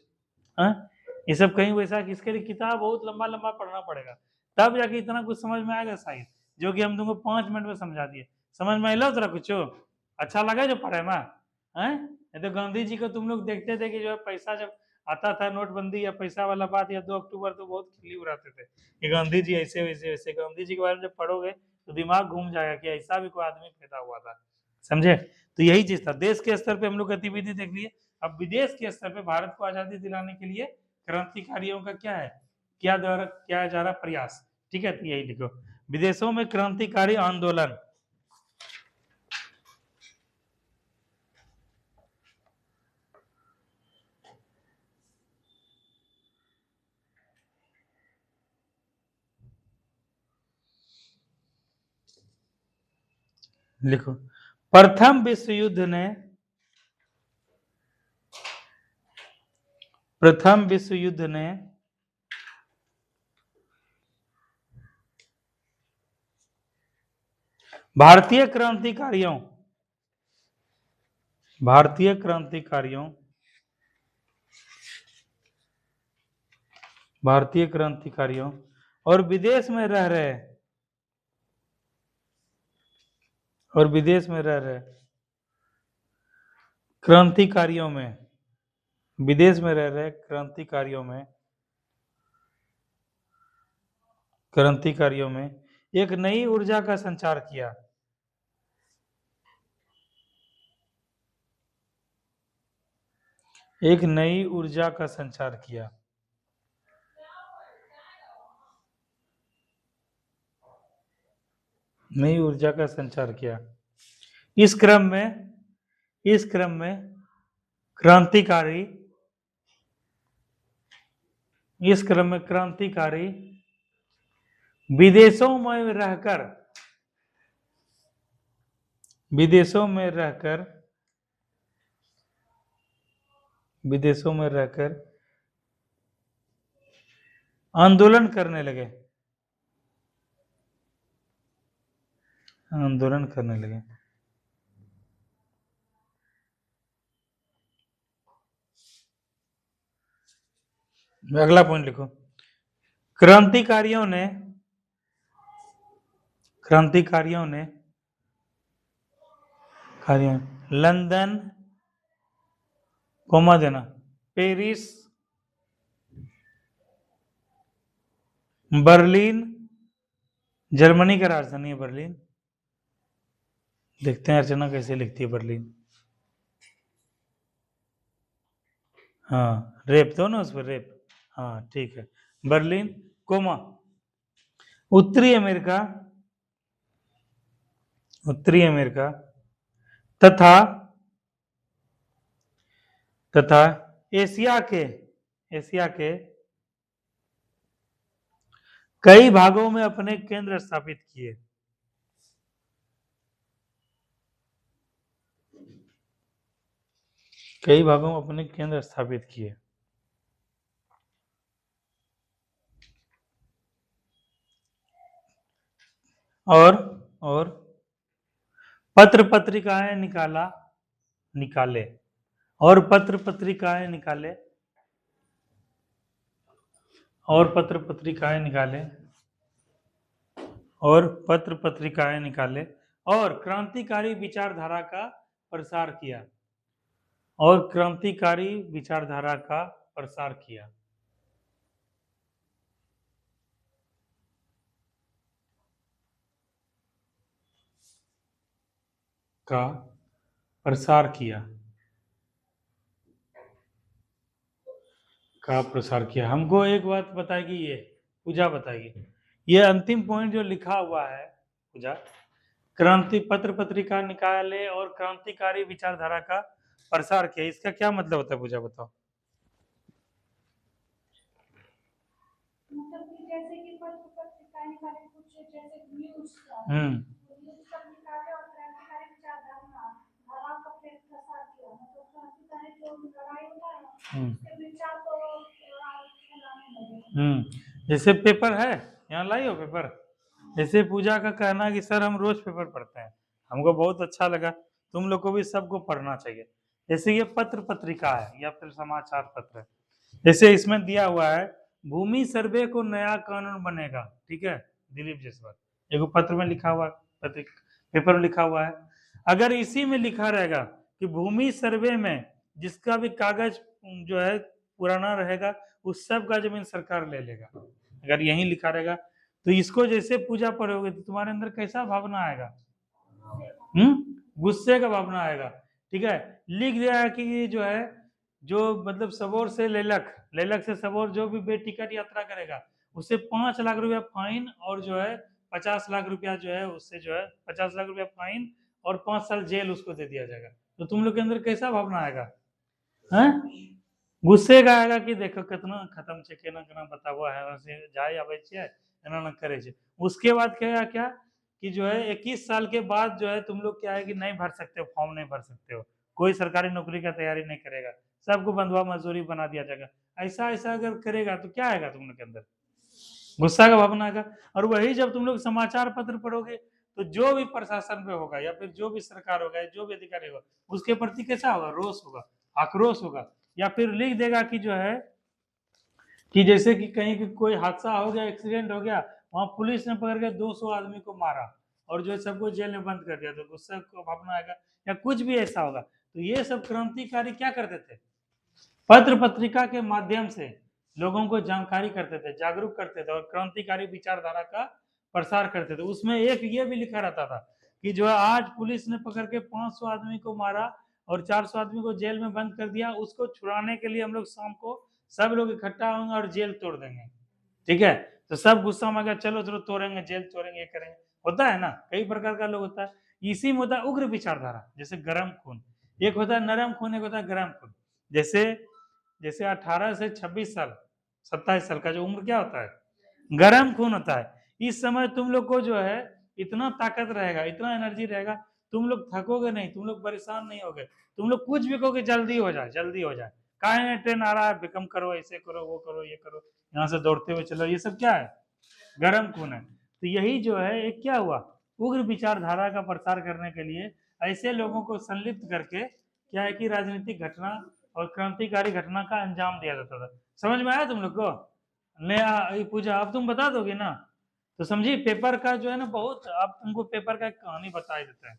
हाँ, ये सब कहीं वैसा कि इसके लिए किताब बहुत लंबा लंबा पढ़ना पड़ेगा, तब जाके इतना कुछ समझ में आएगा शायद, जो कि हम तुमको 5 मिनट में समझा दिए। समझ में आया तेरा कुछ अच्छा लगा जो पढ़े में? हैं तो गांधी जी को तुम लोग देखते थे कि जो है पैसा जब आता था, नोटबंदी या पैसा वाला बात या 2 अक्टूबर, तो बहुत खिल्ली उड़ाते थे कि गांधी जी ऐसे वैसे वैसे। गांधी जी के बारे में जब पढ़ोगे तो दिमाग घूम जाएगा कि ऐसा भी कोई आदमी पैदा हुआ था, समझे? तो यही चीज था, देश के स्तर पे हम लोग गतिविधि देख लिए। अब विदेश के स्तर पे भारत को आजादी दिलाने के लिए क्रांतिकारियों का क्या है, क्या द्वारा किया जा रहा प्रयास, ठीक है, तो यही लिखो, विदेशों में क्रांतिकारी आंदोलन। लिखो, प्रथम विश्व युद्ध ने, प्रथम विश्व युद्ध ने भारतीय क्रांतिकारियों, भारतीय क्रांतिकारियों, भारतीय क्रांतिकारियों और विदेश में रह रहे, और विदेश में रह रहे क्रांतिकारियों में, विदेश में रह रहे क्रांतिकारियों में, क्रांतिकारियों में एक नई ऊर्जा का संचार किया, एक नई ऊर्जा का संचार किया। नई ऊर्जा का संचार किया। इस क्रम में क्रांतिकारी, इस क्रम में क्रांतिकारी विदेशों में रहकर, विदेशों में रहकर, विदेशों में रहकर आंदोलन करने लगे, आंदोलन करने लगे। अगला पॉइंट लिखो, क्रांतिकारियों ने, क्रांतिकारियों ने लंदन, कोमा देना। पेरिस, बर्लिन, जर्मनी का राजधानी है बर्लिन। देखते हैं अर्चना कैसे लिखती है बर्लिन। हाँ रेप दो ना उस पर, रेप। हाँ ठीक है, बर्लिन, कोमा। उत्तरी अमेरिका, उत्तरी अमेरिका तथा तथा एशिया के कई भागों में अपने केंद्र स्थापित किए। कई भागों में अपने केंद्र स्थापित किए। और पत्र पत्रिकाएं निकाले और पत्र पत्रिकाएं निकाले और पत्र पत्रिकाएं निकाले और पत्र पत्रिकाएं निकाले और क्रांतिकारी विचारधारा का प्रसार किया और क्रांतिकारी विचारधारा का प्रसार किया। का प्रसार किया का प्रसार किया। हमको एक बात बताएगी, ये पूजा बताएगी, ये अंतिम पॉइंट जो लिखा हुआ है पूजा, क्रांति पत्र पत्रिका निकाले और क्रांतिकारी विचारधारा का प्रसार किया, इसका क्या मतलब होता है पूजा बताओ। मतलब कि जैसे कि पत्र पत्रिकाएं निकाले, कुछ जैसे न्यूज़ सब निकाले और क्रांतिकारी विचारधारा का प्रसार किया। मतलब क्रांतिकारी जो लड़ाई होता है ना, उसके विचार को फैलाने लगे। जैसे पेपर है, यहाँ लाई हो पेपर। जैसे पूजा का कहना है कि सर हम रोज पेपर पढ़ते हैं, हमको बहुत अच्छा लगा, तुम लोग को भी सबको पढ़ना चाहिए। जैसे ये पत्र पत्रिका है या फिर समाचार पत्र है, जैसे इसमें दिया हुआ है भूमि सर्वे को नया कानून बनेगा, ठीक है, दिलीप जायसवाल, एक पत्र में लिखा हुआ है, पेपर में लिखा हुआ है। अगर इसी में लिखा रहेगा कि भूमि सर्वे में जिसका भी कागज जो है पुराना रहेगा उस सब का जमीन सरकार ले लेगा, अगर यही लिखा रहेगा तो इसको जैसे पूजा पढ़ोगे तो तुम्हारे अंदर कैसा भावना आएगा, गुस्से का भावना आएगा, ठीक है। लिख दिया है कि ये जो है, जो मतलब सबौर से लेलक, लेलक से सबौर जो भी बेटिकट यात्रा करेगा उससे 5 लाख रुपया फाइन और जो है 50 लाख रुपया जो है उससे जो है 50 लाख रुपया फाइन और 5 साल जेल उसको दे दिया जाएगा। तो तुम लोग के अंदर कैसा भावना आएगा, हैं? गुस्से का आएगा कि देखो कितना खत्म छे, केना केना बताबो है, जाए आवे छे एना न करे छे। उसके बाद क्या कि जो है 21 साल के बाद जो है तुम लोग क्या है कि नहीं भर सकते हो, फॉर्म नहीं भर सकते हो, कोई सरकारी नौकरी का तैयारी नहीं करेगा, सबको बंधुआ मजदूरी बना दिया जाएगा। ऐसा अगर करेगा तो क्या आएगा तुम लोग के अंदर, गुस्सा का भावना आएगा। और वही जब तुम लोग समाचार पत्र पढ़ोगे तो जो भी प्रशासन पे होगा या फिर जो भी सरकार होगा या जो भी अधिकारी होगा उसके प्रति कैसा होगा, रोष होगा, आक्रोश होगा। या फिर लिख देगा कि जो है कि जैसे कि कहीं कोई हादसा हो गया, एक्सीडेंट हो गया, वहां पुलिस ने पकड़ के 200 आदमी को मारा और जो सबको जेल में बंद कर दिया, तो गुस्सा का भावना आएगा या कुछ भी ऐसा होगा। तो ये सब क्रांतिकारी क्या करते थे, पत्र पत्रिका के माध्यम से लोगों को जानकारी करते थे, जागरूक करते थे और क्रांतिकारी विचारधारा का प्रसार करते थे। उसमें एक ये भी लिखा रहता था कि जो है आज पुलिस ने पकड़ के 500 आदमी को मारा और 400 आदमी को जेल में बंद कर दिया, उसको छुड़ाने के लिए हम लोग शाम को सब लोग इकट्ठा होंगे और जेल तोड़ देंगे, ठीक है। तो सब गुस्सा में गया, चलो चलो तोड़ेंगे, जेल तोड़ेंगे, ये करेंगे, होता है ना, कई प्रकार का लोग होता है। इसी में होता है उग्र विचारधारा, जैसे गर्म खून, एक होता है नरम खून, एक होता है गर्म खून। जैसे 18 से 26 साल 27 साल का जो उम्र क्या होता है, गर्म खून होता है। इस समय तुम लोग को जो है इतना ताकत रहेगा, इतना एनर्जी रहेगा, तुम लोग थकोगे नहीं, तुम लोग परेशान नहीं होगे, तुम लोग कुछ भी कहोगे जल्दी हो जाए, जल्दी हो जाए, काहे ट्रेन आ रहा है, बेकम करो, ऐसे करो, वो करो, ये करो, यहाँ से दौड़ते हुए चलो, ये सब क्या है, गर्म खून है। तो यही जो है एक क्या हुआ, उग्र विचारधारा का प्रसार करने के लिए ऐसे लोगों को संलिप्त करके क्या है कि राजनीतिक घटना और क्रांतिकारी घटना का अंजाम दिया जाता था। समझ में आया तुम लोग को, नया पूजा अब तुम बता दोगे ना, तो समझिए पेपर का जो है ना बहुत, अब तुमको पेपर का एक कहानी बता देते हैं।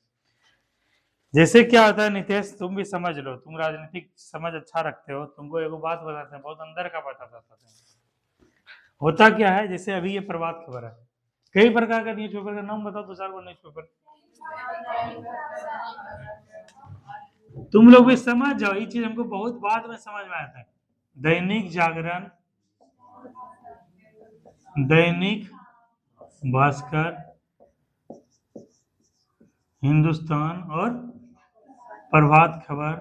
जैसे क्या होता है नितेश, तुम भी समझ लो, तुम राजनीतिक समझ अच्छा रखते हो, तुमको एगो बात बताते हैं, बहुत अंदर का बात बताते हैं। होता क्या है, जैसे अभी ये प्रभात खबर है, कई प्रकार का न्यूज़पेपर का नाम बताओ, दो चार को न्यूज़पेपर तुम लोग भी समझ जाओ, ये चीज हमको बहुत बाद में समझ में आता है। दैनिक जागरण, दैनिक भास्कर, हिंदुस्तान और प्रभात खबर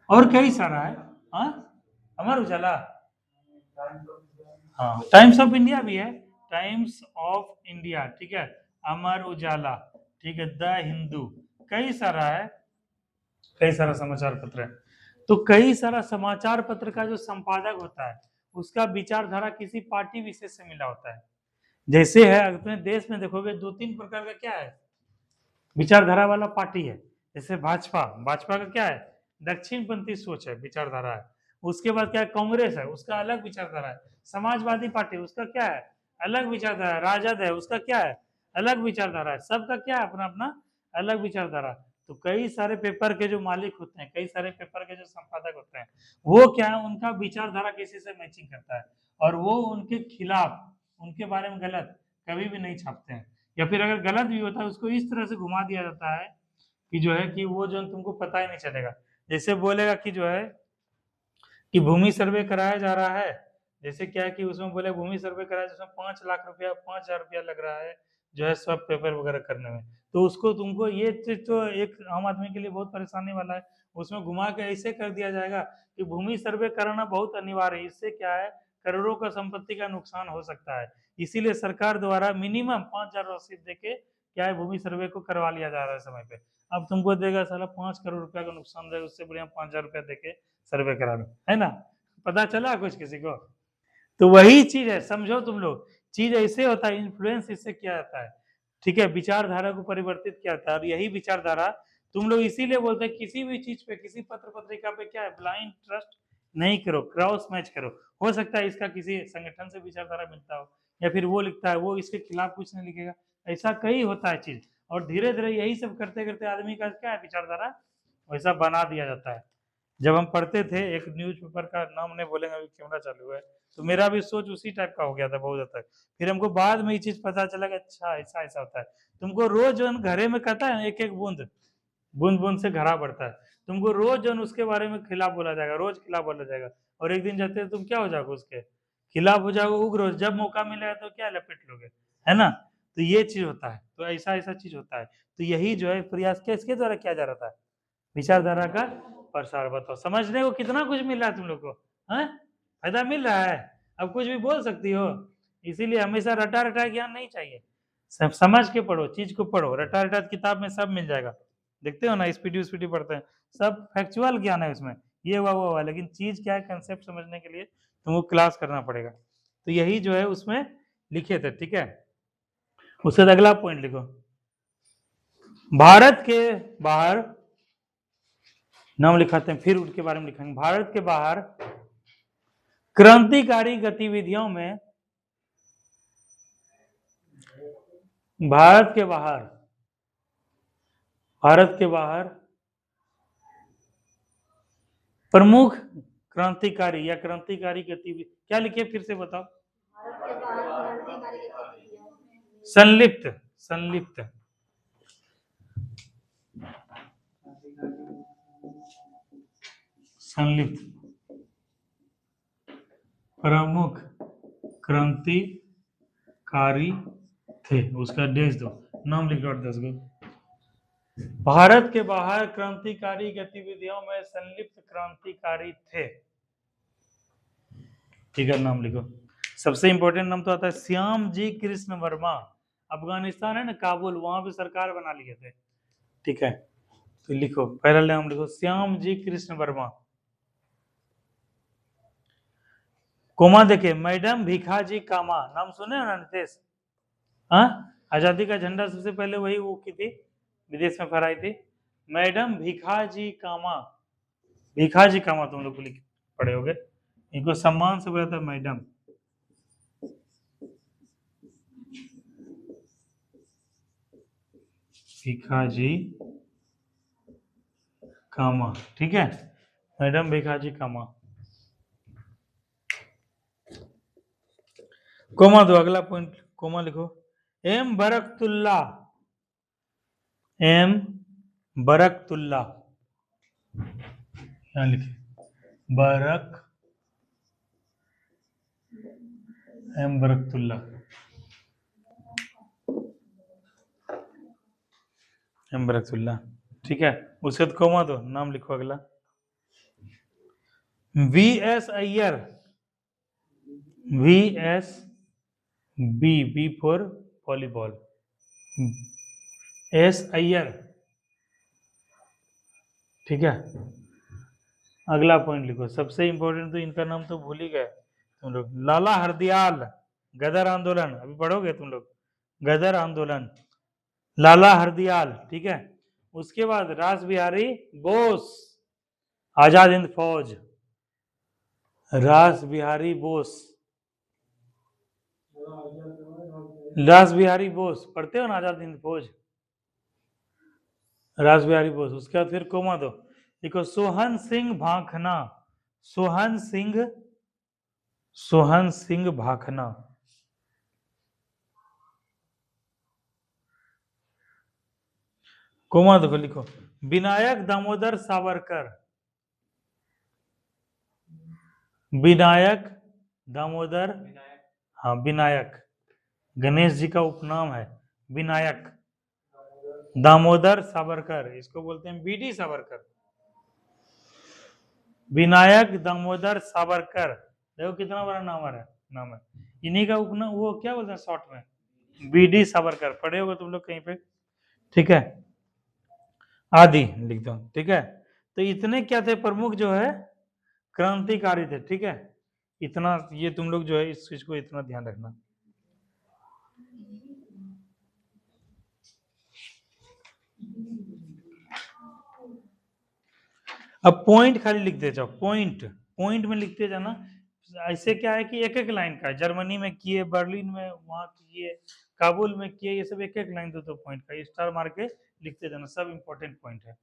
और कई सारा है। हाँ, अमर उजाला, हाँ, टाइम्स ऑफ इंडिया भी है, टाइम्स ऑफ इंडिया, ठीक है, अमर उजाला, ठीक है, द हिंदू, कई सारा है, कई सारा समाचार पत्र है। तो कई सारा समाचार पत्र का जो संपादक होता है उसका विचारधारा किसी पार्टी विशेष से मिला होता है। जैसे है अपने देश में देखोगे दो तीन प्रकार का क्या है विचारधारा वाला पार्टी है। जैसे भाजपा, भाजपा का क्या है दक्षिणपंथी सोच है, विचारधारा है। उसके बाद क्या है कांग्रेस है, उसका अलग विचारधारा है। समाजवादी पार्टी उसका क्या है अलग विचारधारा है। राजद है उसका क्या है अलग विचारधारा है। सबका क्या है अपना अपना अलग विचारधारा। तो कई सारे पेपर के जो मालिक होते हैं, कई सारे पेपर के जो संपादक होते हैं, वो क्या है उनका विचारधारा किसी से मैचिंग करता है और वो उनके खिलाफ, उनके बारे में गलत कभी भी नहीं छापते हैं। या फिर अगर गलत भी होता है उसको इस तरह से घुमा दिया जाता है कि जो है कि वो जो तुमको पता ही नहीं चलेगा। जैसे बोलेगा कि जो है कि भूमि सर्वे कराया जा रहा है, जैसे क्या है कि उसमें बोले भूमि सर्वे कराया जिसमें 5 लाख रुपया 5,000 रुपया लग रहा है जो है सब पेपर वगैरह करने में। तो उसको तुमको ये चीज तो एक आम आदमी के लिए बहुत परेशानी वाला है। उसमें घुमा के ऐसे कर दिया जाएगा कि भूमि सर्वे कराना बहुत अनिवार्य है, इससे क्या है करोड़ों का संपत्ति का नुकसान हो सकता है। इसीलिए सरकार द्वारा मिनिमम 5,000 रसीद देके क्या है भूमि सर्वे को करवा लिया जा रहा है समय पे। अब तुमको देगा साला 5 करोड़ रुपया का नुकसान देगा, उससे बढ़िया 5,000 रुपया देके सर्वे करा लो, है ना। पता चला कुछ किसी को। तो वही चीज है, समझो तुम लोग, चीज ऐसे होता है, इन्फ्लुएंस इससे किया जाता है, ठीक है, विचारधारा को परिवर्तित किया जाता है। और यही विचारधारा तुम लोग इसीलिए बोलते हैं किसी भी चीज पे, किसी पत्र पत्रिका पे क्या है ब्लाइंड ट्रस्ट नहीं करो, क्रॉस मैच करो। हो सकता है इसका किसी संगठन से विचारधारा मिलता हो, या फिर वो लिखता है वो इसके खिलाफ कुछ नहीं लिखेगा, ऐसा कई होता है चीज। और धीरे धीरे यही सब करते करते आदमी का क्या है विचारधारा वैसा बना दिया जाता है। जब हम पढ़ते थे, एक न्यूज़पेपर का नाम नहीं बोलेंगे अभी कैमरा चालू है, तो मेरा भी सोच उसी टाइप का हो गया था बहुत हद तक। फिर हमको बाद में ये चीज पता चला कि अच्छा ऐसा ऐसा होता है। तुमको रोज जो घरे में कहता है एक एक बूंद, बूंद बूंद से घड़ा बढ़ता है। तुमको रोज जो उसके बारे में खिलाफ बोला जाएगा, रोज खिलाफ बोला जाएगा, और एक दिन जाते तुम क्या हो जाओगे उसके खिलाफ हो जाओगे, उग्र। जब मौका मिलेगा तो क्या लपेट लोगे, है ना। तो ये चीज होता है, तो ऐसा ऐसा चीज होता है। तो यही जो है प्रयास किसके द्वारा किया जा रहा था, विचारधारा का प्रसार। बताओ समझने को कितना कुछ मिल रहा है तुम लोग को, है फायदा मिल रहा है। अब कुछ भी बोल सकती हो, इसीलिए हमेशा रटा रटा ज्ञान नहीं चाहिए, सब समझ के पढ़ो, चीज को पढ़ो। रटा रटा किताब में सब मिल जाएगा, देखते हो ना स्पीडी पढ़ते हैं, सब फैक्चुअल ज्ञान है उसमें, ये हुआ वो हुआ, लेकिन चीज क्या है कंसेप्ट समझने के लिए तुमको क्लास करना पड़ेगा। तो यही जो है उसमें लिखे थे, ठीक है। उसके बाद अगला पॉइंट लिखो, भारत के बाहर नाम लिखाते हैं, फिर उनके बारे में लिखेंगे। भारत के बाहर क्रांतिकारी गतिविधियों में, भारत के बाहर, भारत के बाहर प्रमुख क्रांतिकारी या क्रांतिकारी गतिविधि क्या लिखे फिर से बताओ, संलिप्त, संलिप्त, संलिप्त प्रमुख क्रांतिकारी थे, उसका डेज दो, नाम लिखो 10 गो। भारत के बाहर क्रांतिकारी गतिविधियों में संलिप्त क्रांतिकारी थे, ठीक है, नाम लिखो। सबसे इंपॉर्टेंट नाम तो आता है श्याम जी कृष्ण वर्मा। अफगानिस्तान है ना काबुल, वहां पे सरकार बना लिए थे, ठीक है। तो लिखो पहला नाम लिखो श्याम जी कृष्ण वर्मा। कोमा देखे मैडम भिखाजी कामा, नाम सुने हो ना नितेश। हाँ, आजादी का झंडा सबसे पहले वही वो की थी, विदेश में फहराई थी, मैडम भिखाजी कामा। भिखाजी कामा तुम लोग लिख पढ़े होगे, इनको सम्मान से बुलाता है मैडम। भिखाजी कामा, ठीक है, मैडम भिखाजी कामा। कोमा दो, अगला पॉइंट कोमा लिखो। एम बरकतुल्ला, एम बरकतुल्ला, यहाँ लिखे बरक, एम बरकतुल्ला, एम बरकतुल्ला, ठीक है। उसके बाद कोमा दो, नाम लिखो अगला। V S Iyer, V S, B for volleyball, S Iyer, ठीक है। अगला पॉइंट लिखो, सबसे इंपॉर्टेंट, तो इनका नाम तो भूल ही गए तुम लोग। लाला हरदयाल, गदर आंदोलन, अभी पढ़ोगे तुम लोग, गदर आंदोलन, लाला हरदयाल, ठीक है। उसके बाद रास बिहारी बोस, आजाद हिंद फौज, रास बिहारी बोस, रास बिहारी बोस पढ़ते हो ना, आजाद हिंद फौज, रास बिहारी बोस। उसके बाद फिर कोमा दो, देखो सोहन सिंह भाखना, सोहन सिंह, सोहन सिंह भाखना, कोमा दो, लिखो विनायक दामोदर सावरकर, विनायक दामोदर, हाँ विनायक, गणेश जी का उपनाम है विनायक दामोदर सावरकर, इसको बोलते हैं बीडी सावरकर, विनायक दामोदर सावरकर। देखो कितना बड़ा नाम है। इन्हीं का उपनाम वो क्या बोलते हैं शॉर्ट में, बीडी सावरकर, पढ़े होगे तुम लोग कहीं पे, ठीक है। आदि लिख दो, ठीक है। तो इतने क्या थे प्रमुख जो है क्रांतिकारी थे, ठीक है। इतना ये तुम लोग जो है इस चीज को इतना ध्यान रखना। अब पॉइंट खाली लिखते जाओ, पॉइंट पॉइंट में लिखते जाना। ऐसे क्या है कि एक एक लाइन का, जर्मनी में किए, बर्लिन में वहां किए, काबुल में किए, ये सब एक एक लाइन दो पॉइंट का स्टार मार के लिखते जाना, सब इंपॉर्टेंट पॉइंट है।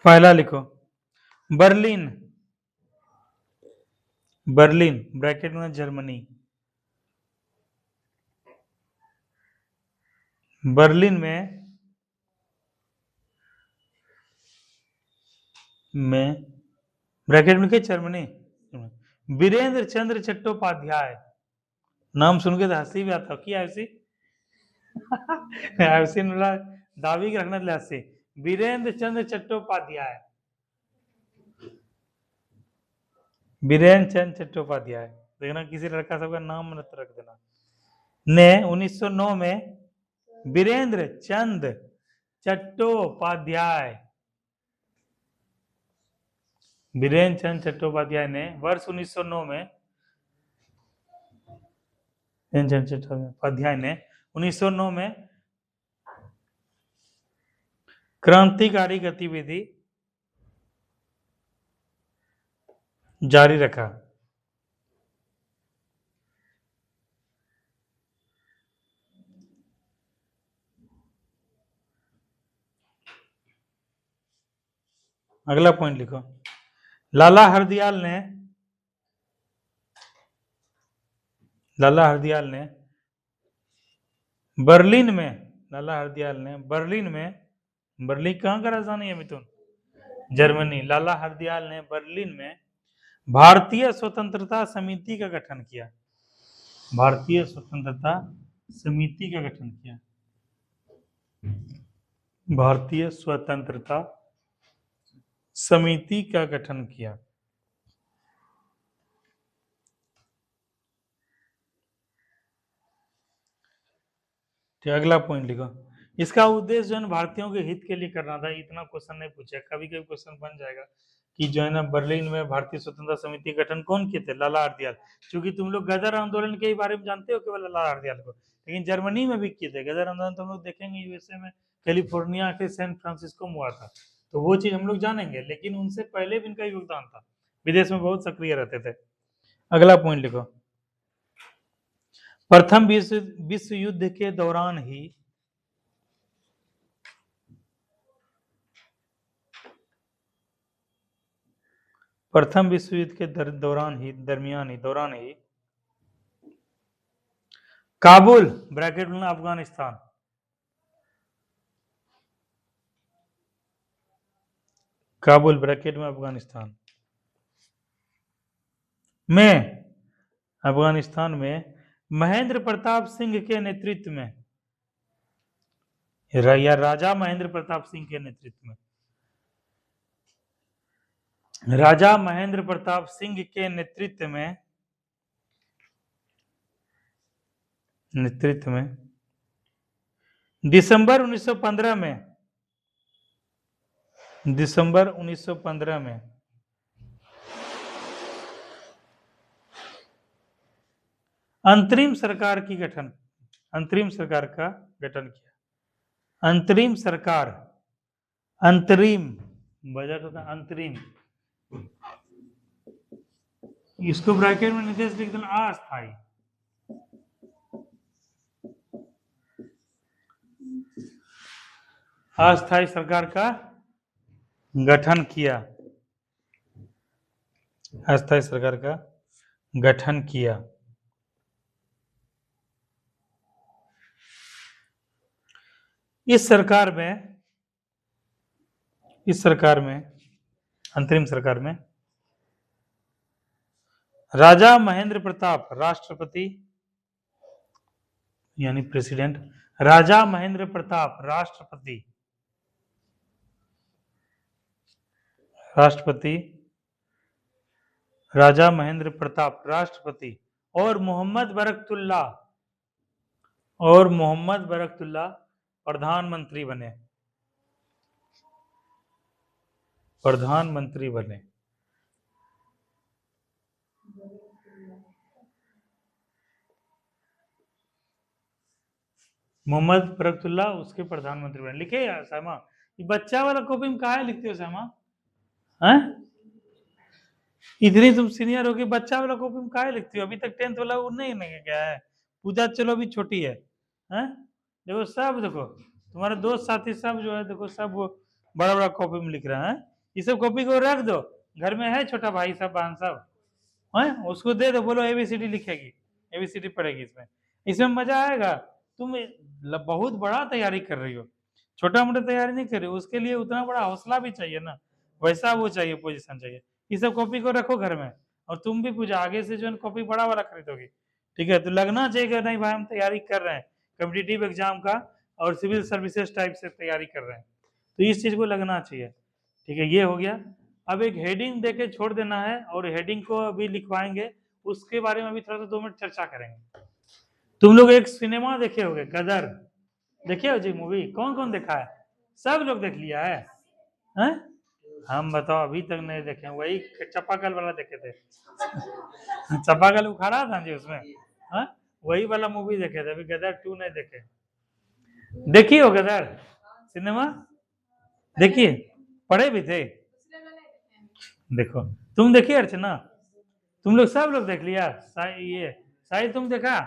पहला लिखो बर्लिन, बर्लिन ब्रैकेट में जर्मनी, बर्लिन में ब्रैकेट में क्या, जर्मनी। वीरेंद्र चंद्र चट्टोपाध्याय, नाम सुन के तो हंसी भी आता क्या, हंसी हंसी दावी के रखना हंसी। वीरेंद्र चंद्र चट्टोपाध्याय, वीरेंद्र चंद्र चट्टोपाध्याय, देखना किसी लड़का सबका नाम मत रख देना। ने 1909 में वीरेंद्र चंद्र चट्टोपाध्याय, वीरेंद्र चंद्र चट्टोपाध्याय ने वर्ष 1909 में, चट्टोपाध्याय ने 1909 में क्रांतिकारी गतिविधि जारी रखा। अगला पॉइंट लिखो, लाला हरदयाल ने, लाला हरदयाल ने बर्लिन में, लाला हरदयाल ने बर्लिन में, बर्लिन कहाँ का राजधानी है मिथुन, जर्मनी। लाला हरदयाल ने बर्लिन में भारतीय स्वतंत्रता समिति का गठन किया, भारतीय स्वतंत्रता समिति का गठन किया, भारतीय स्वतंत्रता समिति का गठन किया। तो अगला पॉइंट लिखो, इसका उद्देश्य जो है भारतीयों के हित के लिए करना था। इतना क्वेश्चन नहीं पूछा, कभी कभी क्वेश्चन बन जाएगा कि जो है ना बर्लिन में भारतीय स्वतंत्रता समिति गठन कौन किए थे, लाला हरदयाल। क्योंकि तुम लोग गदर आंदोलन के बारे में जानते हो केवल लाला हरदयाल को, लेकिन जर्मनी में भी किए थे गदर आंदोलन। तो हम लोग देखेंगे यूएसए में, कैलिफोर्निया के सैन फ्रांसिस्को में हुआ था, तो वो चीज हम लोग जानेंगे। लेकिन उनसे पहले भी इनका योगदान था, विदेश में बहुत सक्रिय रहते थे। अगला पॉइंट लिखो, प्रथम विश्व युद्ध के दौरान ही प्रथम विश्व युद्ध के दौरान ही काबुल ब्रैकेट में अफगानिस्तान, काबुल ब्रैकेट में अफगानिस्तान में अफगानिस्तान में महेंद्र प्रताप सिंह के नेतृत्व में या राजा महेंद्र प्रताप सिंह के नेतृत्व में, राजा महेंद्र प्रताप सिंह के नेतृत्व में दिसंबर 1915 में अंतरिम सरकार का गठन किया। अंतरिम बजट होता है अंतरिम, इसको ब्रैकेट में नीचे लिख देना अस्थायी। अस्थायी सरकार का गठन किया, अस्थायी सरकार का गठन किया। इस सरकार में अंतरिम सरकार में राजा महेंद्र प्रताप राष्ट्रपति यानी प्रेसिडेंट, राजा महेंद्र प्रताप राष्ट्रपति राजा महेंद्र प्रताप राष्ट्रपति और मोहम्मद बरकतुल्ला प्रधानमंत्री बने। मोहम्मद बरकतुल्ला उसके प्रधानमंत्री बने। लिखे यार सामा, ये बच्चा वाला कॉपी में कहा लिखते हो सामा? हैं? इतनी तुम सीनियर हो कि बच्चा वाला कॉपी में कहा लिखती हो? अभी तक 10th वाला वो नहीं गया है। पूजा चलो अभी छोटी है। हैं? देखो सब, देखो तुम्हारे दोस्त साथी सब जो है, देखो सब वो बड़ा बड़ा कॉपी में लिख रहा है। ये सब कॉपी को रख दो, घर में है छोटा भाई सब बहन सब, है उसको दे दो, बोलो ABCD लिखेगी, ABCD पढ़ेगी। इसमें मजा आएगा। तुम बहुत बड़ा तैयारी कर रही हो, छोटा मोटा तैयारी नहीं कर रही हो। उसके लिए उतना बड़ा हौसला भी चाहिए ना, वैसा वो चाहिए, पोजीशन चाहिए। ये सब कॉपी को रखो घर में, और तुम भी पूजा आगे से जो है कॉपी बड़ा वाला खरीदोगी, ठीक है? तो लगना चाहिए कि नहीं भाई हम तैयारी कर रहे हैं कॉम्पिटिटिव एग्जाम का और सिविल सर्विसेज टाइप से तैयारी कर रहे हैं, तो इस चीज को लगना चाहिए, ठीक है? ये हो गया। अब एक हेडिंग देके छोड़ देना है, और हेडिंग को अभी लिखवाएंगे, उसके बारे में अभी थोड़ा सा 2 मिनट चर्चा करेंगे। तुम लोग एक सिनेमा देखे होगे, गदर देखे हो जी मूवी? कौन कौन देखा है? सब लोग देख लिया है, हैं? हम बताओ अभी तक नहीं देखे। वही चपाकल वाला देखे थे चपाकल उखाड़ा था जी उसमें, हाँ वही वाला मूवी देखे थे। अभी गदर 2 नहीं देखे। देखी हो गदर सिनेमा? देखिए, पढ़े भी थे? देखो तुम देखिए अर्चना, तुम लोग सब लोग देख लिया? ये साहिल तुम देखा?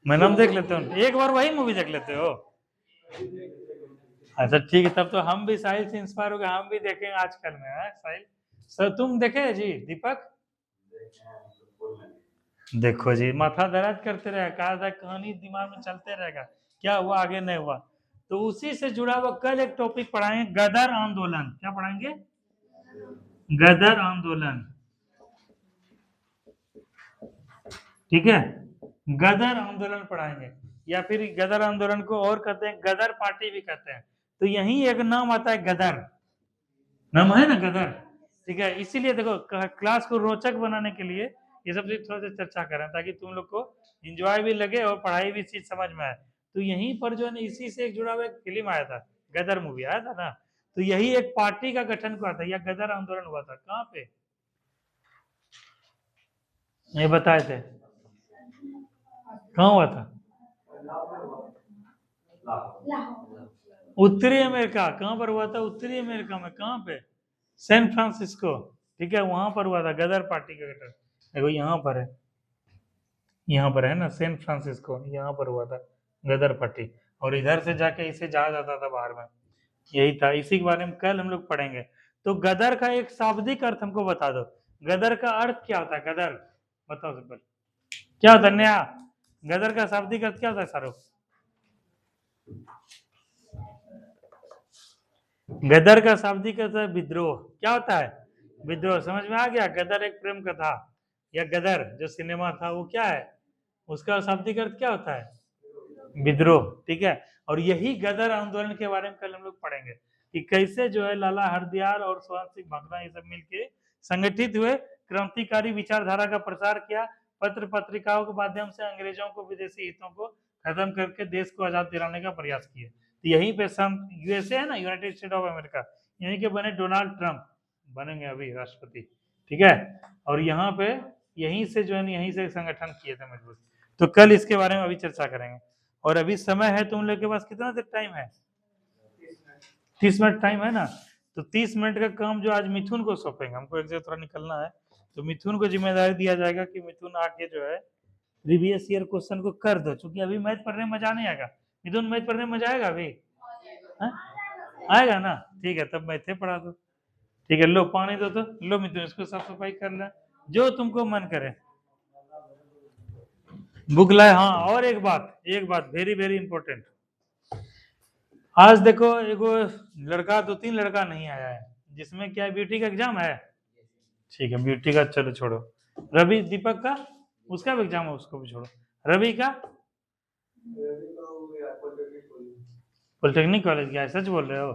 मैं नाम देख लेते हूँ, एक बार वही मूवी देख लेते हो? अच्छा ठीक है, तब तो हम भी साहिल से इंस्पायर हो गए, हम भी देखेंगे आजकल में। है साहिल सर तुम देखे जी? दीपक देखो जी, माथा दर्द करते रहे, कहानी दिमाग में चलते रहेगा, क्या हुआ आगे नहीं हुआ। तो उसी से जुड़ा हुआ कल एक टॉपिक पढ़ाएंगे, गदर आंदोलन। क्या पढ़ाएंगे? गदर आंदोलन, ठीक है? गदर आंदोलन पढ़ाएंगे, या फिर गदर आंदोलन को और कहते हैं गदर पार्टी भी कहते हैं। तो यही एक नाम आता है गदर, नाम है ना गदर, ठीक है? इसीलिए देखो क्लास को रोचक बनाने के लिए ये सब चीज थोड़ा सा चर्चा करें, ताकि तुम लोग को एंजॉय भी लगे और पढ़ाई भी चीज समझ में आए। तो यहीं पर जो है ना, इसी से एक जुड़ा हुआ एक फिल्म आया था, गदर मूवी आया था ना, तो यही एक पार्टी का गठन हुआ था, या गदर आंदोलन हुआ था। कहाँ पे ये बताए थे? कहाँ हुआ था? उत्तरी अमेरिका। कहाँ पर हुआ था? उत्तरी अमेरिका में। कहाँ पे? सैन फ्रांसिस्को, ठीक है? वहां पर हुआ था गदर पार्टी का गठन। देखो यहाँ पर है, यहाँ पर है ना सैन फ्रांसिस्को, यहाँ पर हुआ था गदर पार्टी। और इधर से जाके इसे जाया जाता था बाहर में, यही था। इसी के बारे में कल हम लोग पढ़ेंगे। तो गदर का एक शाब्दिक अर्थ हमको बता दो, गदर का अर्थ क्या होता है? गदर बताओ सिंपल, क्या होता है? नया गदर का शाब्दिक अर्थ क्या होता है शाहरुख? गदर का शाब्दिक अर्थ है विद्रोह। क्या होता है? विद्रोह। समझ में आ गया? गदर एक प्रेम कथा या गदर जो सिनेमा था वो क्या है, उसका शाब्दिक अर्थ क्या होता है? विद्रोह। ठीक है, और यही गदर आंदोलन के बारे में कल हम लोग पढ़ेंगे कि कैसे जो है लाला हरदयाल और स्वर्ण सिंह भाकरा ये सब मिलके संगठित हुए, क्रांतिकारी विचारधारा का प्रसार किया, पत्र पत्रिकाओं के माध्यम से अंग्रेजों को विदेशी हितों को खत्म करके देश को आजाद दिलाने का प्रयास किए। तो यहीं पे यूएसए है ना, यूनाइटेड स्टेट ऑफ अमेरिका, यहीं के बने डोनाल्ड ट्रंप बनेंगे अभी राष्ट्रपति। ठीक है, और यहाँ पे यहीं से जो है यहीं से संगठन किए थे मजबूत। तो कल इसके बारे में अभी चर्चा करेंगे। और अभी समय है तुम लोग के पास, कितना देर टाइम है? 30 मिनट टाइम है ना। तो 30 मिनट का काम जो आज मिथुन को सौंपेंगे, हमको एक जगह थोड़ा निकलना है, तो मिथुन को जिम्मेदारी दिया जाएगा कि मिथुन आके जो है प्रीवियस ईयर क्वेश्चन को कर दो, क्योंकि अभी मैथ पढ़ने में मजा नहीं आएगा। मिथुन मैथ पढ़ने में मजा आएगा अभी? आएगा ना? ठीक है, तब मैथे पढ़ा दो। ठीक है, लो पानी दो, तो लो मिथुन इसको साफ सफाई कर ले, जो तुमको मन करे। बुक लाए। हाँ, और एक बात वेरी वेरी इंपॉर्टेंट, आज देखो एगो लड़का, 2-3 लड़का नहीं आया है, जिसमें क्या ब्यूटी का एग्जाम है। ठीक है, ब्यूटी का चलो छोड़ो, रवि दीपक का उसका भी एग्जाम है, उसको भी छोड़ो। रवि का पॉलिटेक्निक कॉलेज गया है, सच बोल रहे हो?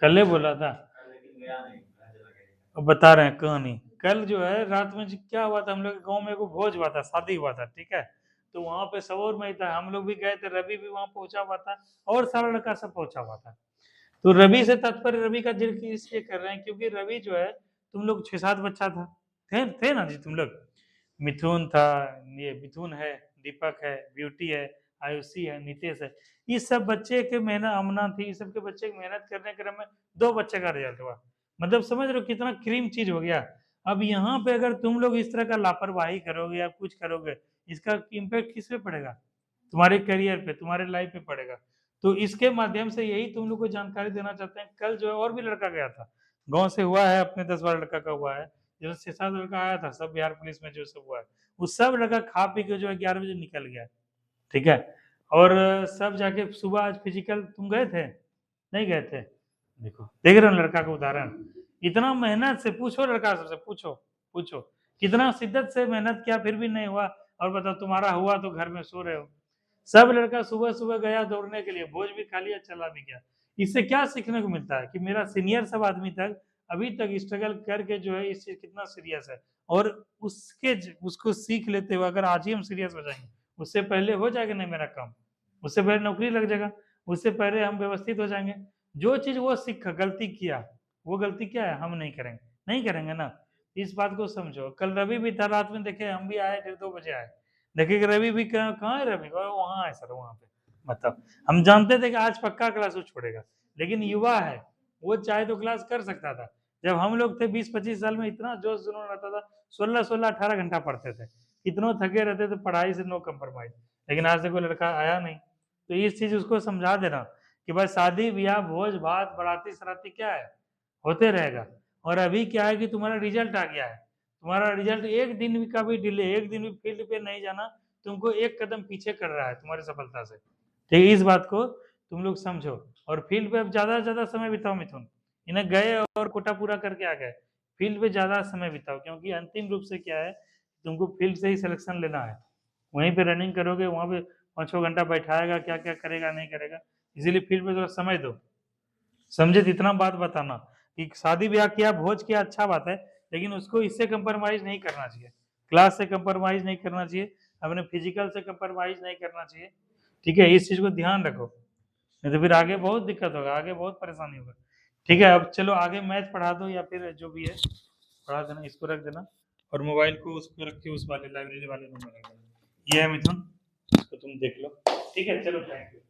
कल बोल रहा था, अब बता रहे हैं कहानी। कल जो है रात में क्या हुआ था, हम लोग गांव में एगो भोज हुआ था, शादी हुआ था। ठीक है, तो वहां पे सबोर में था, हम लोग भी गए थे, रवि भी वहां पहुंचा हुआ था और सारा लड़का सब पहुंचा हुआ था। तो रवि से तात्पर्य, रवि का जिक्र इसलिए कर रहे हैं क्योंकि रवि जो है, तुम लोग 6-7 बच्चा था, थे ना जी तुम लोग? मिथुन था, ये मिथुन है, दीपक है, ब्यूटी है, आयुषी है, नितेश है, ये सब बच्चे के मेहनत, अमना थी, इस सब के बच्चे की मेहनत करने के क्रम में 2 बच्चे का रिजल्ट हुआ। मतलब समझ रहे हो कितना क्रीम चीज हो गया। अब यहाँ पे अगर तुम लोग इस तरह का लापरवाही करोगे या कुछ करोगे, इसका इम्पैक्ट किस पे पड़ेगा? तुम्हारे करियर पे, तुम्हारे लाइफ पे पड़ेगा। तो इसके माध्यम से यही तुम लोग को जानकारी देना चाहते हैं। कल जो है और भी लड़का गया था, गांव से हुआ है, अपने 10-12 लड़का का हुआ है, जो 6-7 लड़का आया था, सब बिहार पुलिस में जो सब हुआ है, वो सब लड़का खा पी के जो है 11 बजे निकल गया। ठीक है, और सब जाके सुबह आज फिजिकल, तुम गए थे? नहीं गए थे? देखो देख रहे हो लड़का का उदाहरण, इतना मेहनत से, पूछो लड़का सबसे, पूछो कितना शिद्दत से मेहनत किया, फिर भी नहीं हुआ। और बताओ तुम्हारा हुआ तो घर में सो रहे हो। सब लड़का सुबह सुबह गया दौड़ने के लिए, भोज भी खा लिया, चला भी गया। इससे क्या सीखने को मिलता है कि मेरा सीनियर सब आदमी तक अभी तक स्ट्रगल करके जो है इस चीज कितना सीरियस है, और उसको सीख लेते हुए अगर आज ही हम सीरियस हो जाएंगे, उससे पहले हो जाएगा नहीं मेरा काम, उससे पहले नौकरी लग जाएगा, उससे पहले हम व्यवस्थित हो जाएंगे। जो चीज वो सीखा, गलती किया, वो गलती क्या है, हम नहीं करेंगे ना। इस बात को समझो। कल रवि भी था, रात में देखे हम भी आए, 1-2 बजे आए, देखे कि रवि भी कहाँ है, रवि वहां है सर, वहां पे। मतलब हम जानते थे कि आज पक्का क्लास वो छोड़ेगा, लेकिन युवा है, वो चाहे तो क्लास कर सकता था। जब हम लोग थे 20-25 साल में, इतना जोश जुनून रहता था, 16-18 घंटा पढ़ते थे, कितनों थके रहते थे, पढ़ाई से नो कम्प्रोमाइज। लेकिन आज से कोई लड़का आया नहीं। तो इस चीज उसको समझा देना कि भाई शादी ब्याह भोज भात बराती सराती क्या है, होते रहेगा। और अभी क्या है कि तुम्हारा रिजल्ट आ गया है, तुम्हारा रिजल्ट एक दिन का भी डिले, एक दिन भी फील्ड पे नहीं जाना तुमको एक कदम पीछे कर रहा है तुम्हारी सफलता से। ठीक है, इस बात को तुम लोग समझो। और फील्ड पे अब ज्यादा से ज्यादा समय बिताओ। मिथुन इन्हें गए और कोटा पूरा करके आ गए, फील्ड पे ज्यादा समय बिताओ, क्योंकि अंतिम रूप से क्या है, तुमको फील्ड से ही सिलेक्शन लेना है। वहीं पे रनिंग करोगे, वहां पे 5-6 घंटा बैठाएगा, क्या क्या करेगा नहीं करेगा, इसीलिए फील्ड पे थोड़ा समय दो। समझे? तो इतना बात बताना कि शादी ब्याह किया, भोज किया, अच्छा बात है, लेकिन उसको इससे कंप्रोमाइज नहीं करना चाहिए, क्लास से कंप्रोमाइज नहीं करना चाहिए, अपने फिजिकल से कंप्रोमाइज नहीं करना चाहिए। ठीक है, इस चीज को ध्यान रखो, नहीं तो फिर आगे बहुत दिक्कत होगा, आगे बहुत परेशानी होगा। ठीक है, अब चलो आगे मैथ पढ़ा दो, या फिर जो भी है पढ़ा देना, इसको रख देना, और मोबाइल को उसको रख के उस वाले लाइब्रेरी वाले रूम में रख देना। ये है मिथुन, इसको तुम देख लो। ठीक है, चलो थैंक यू।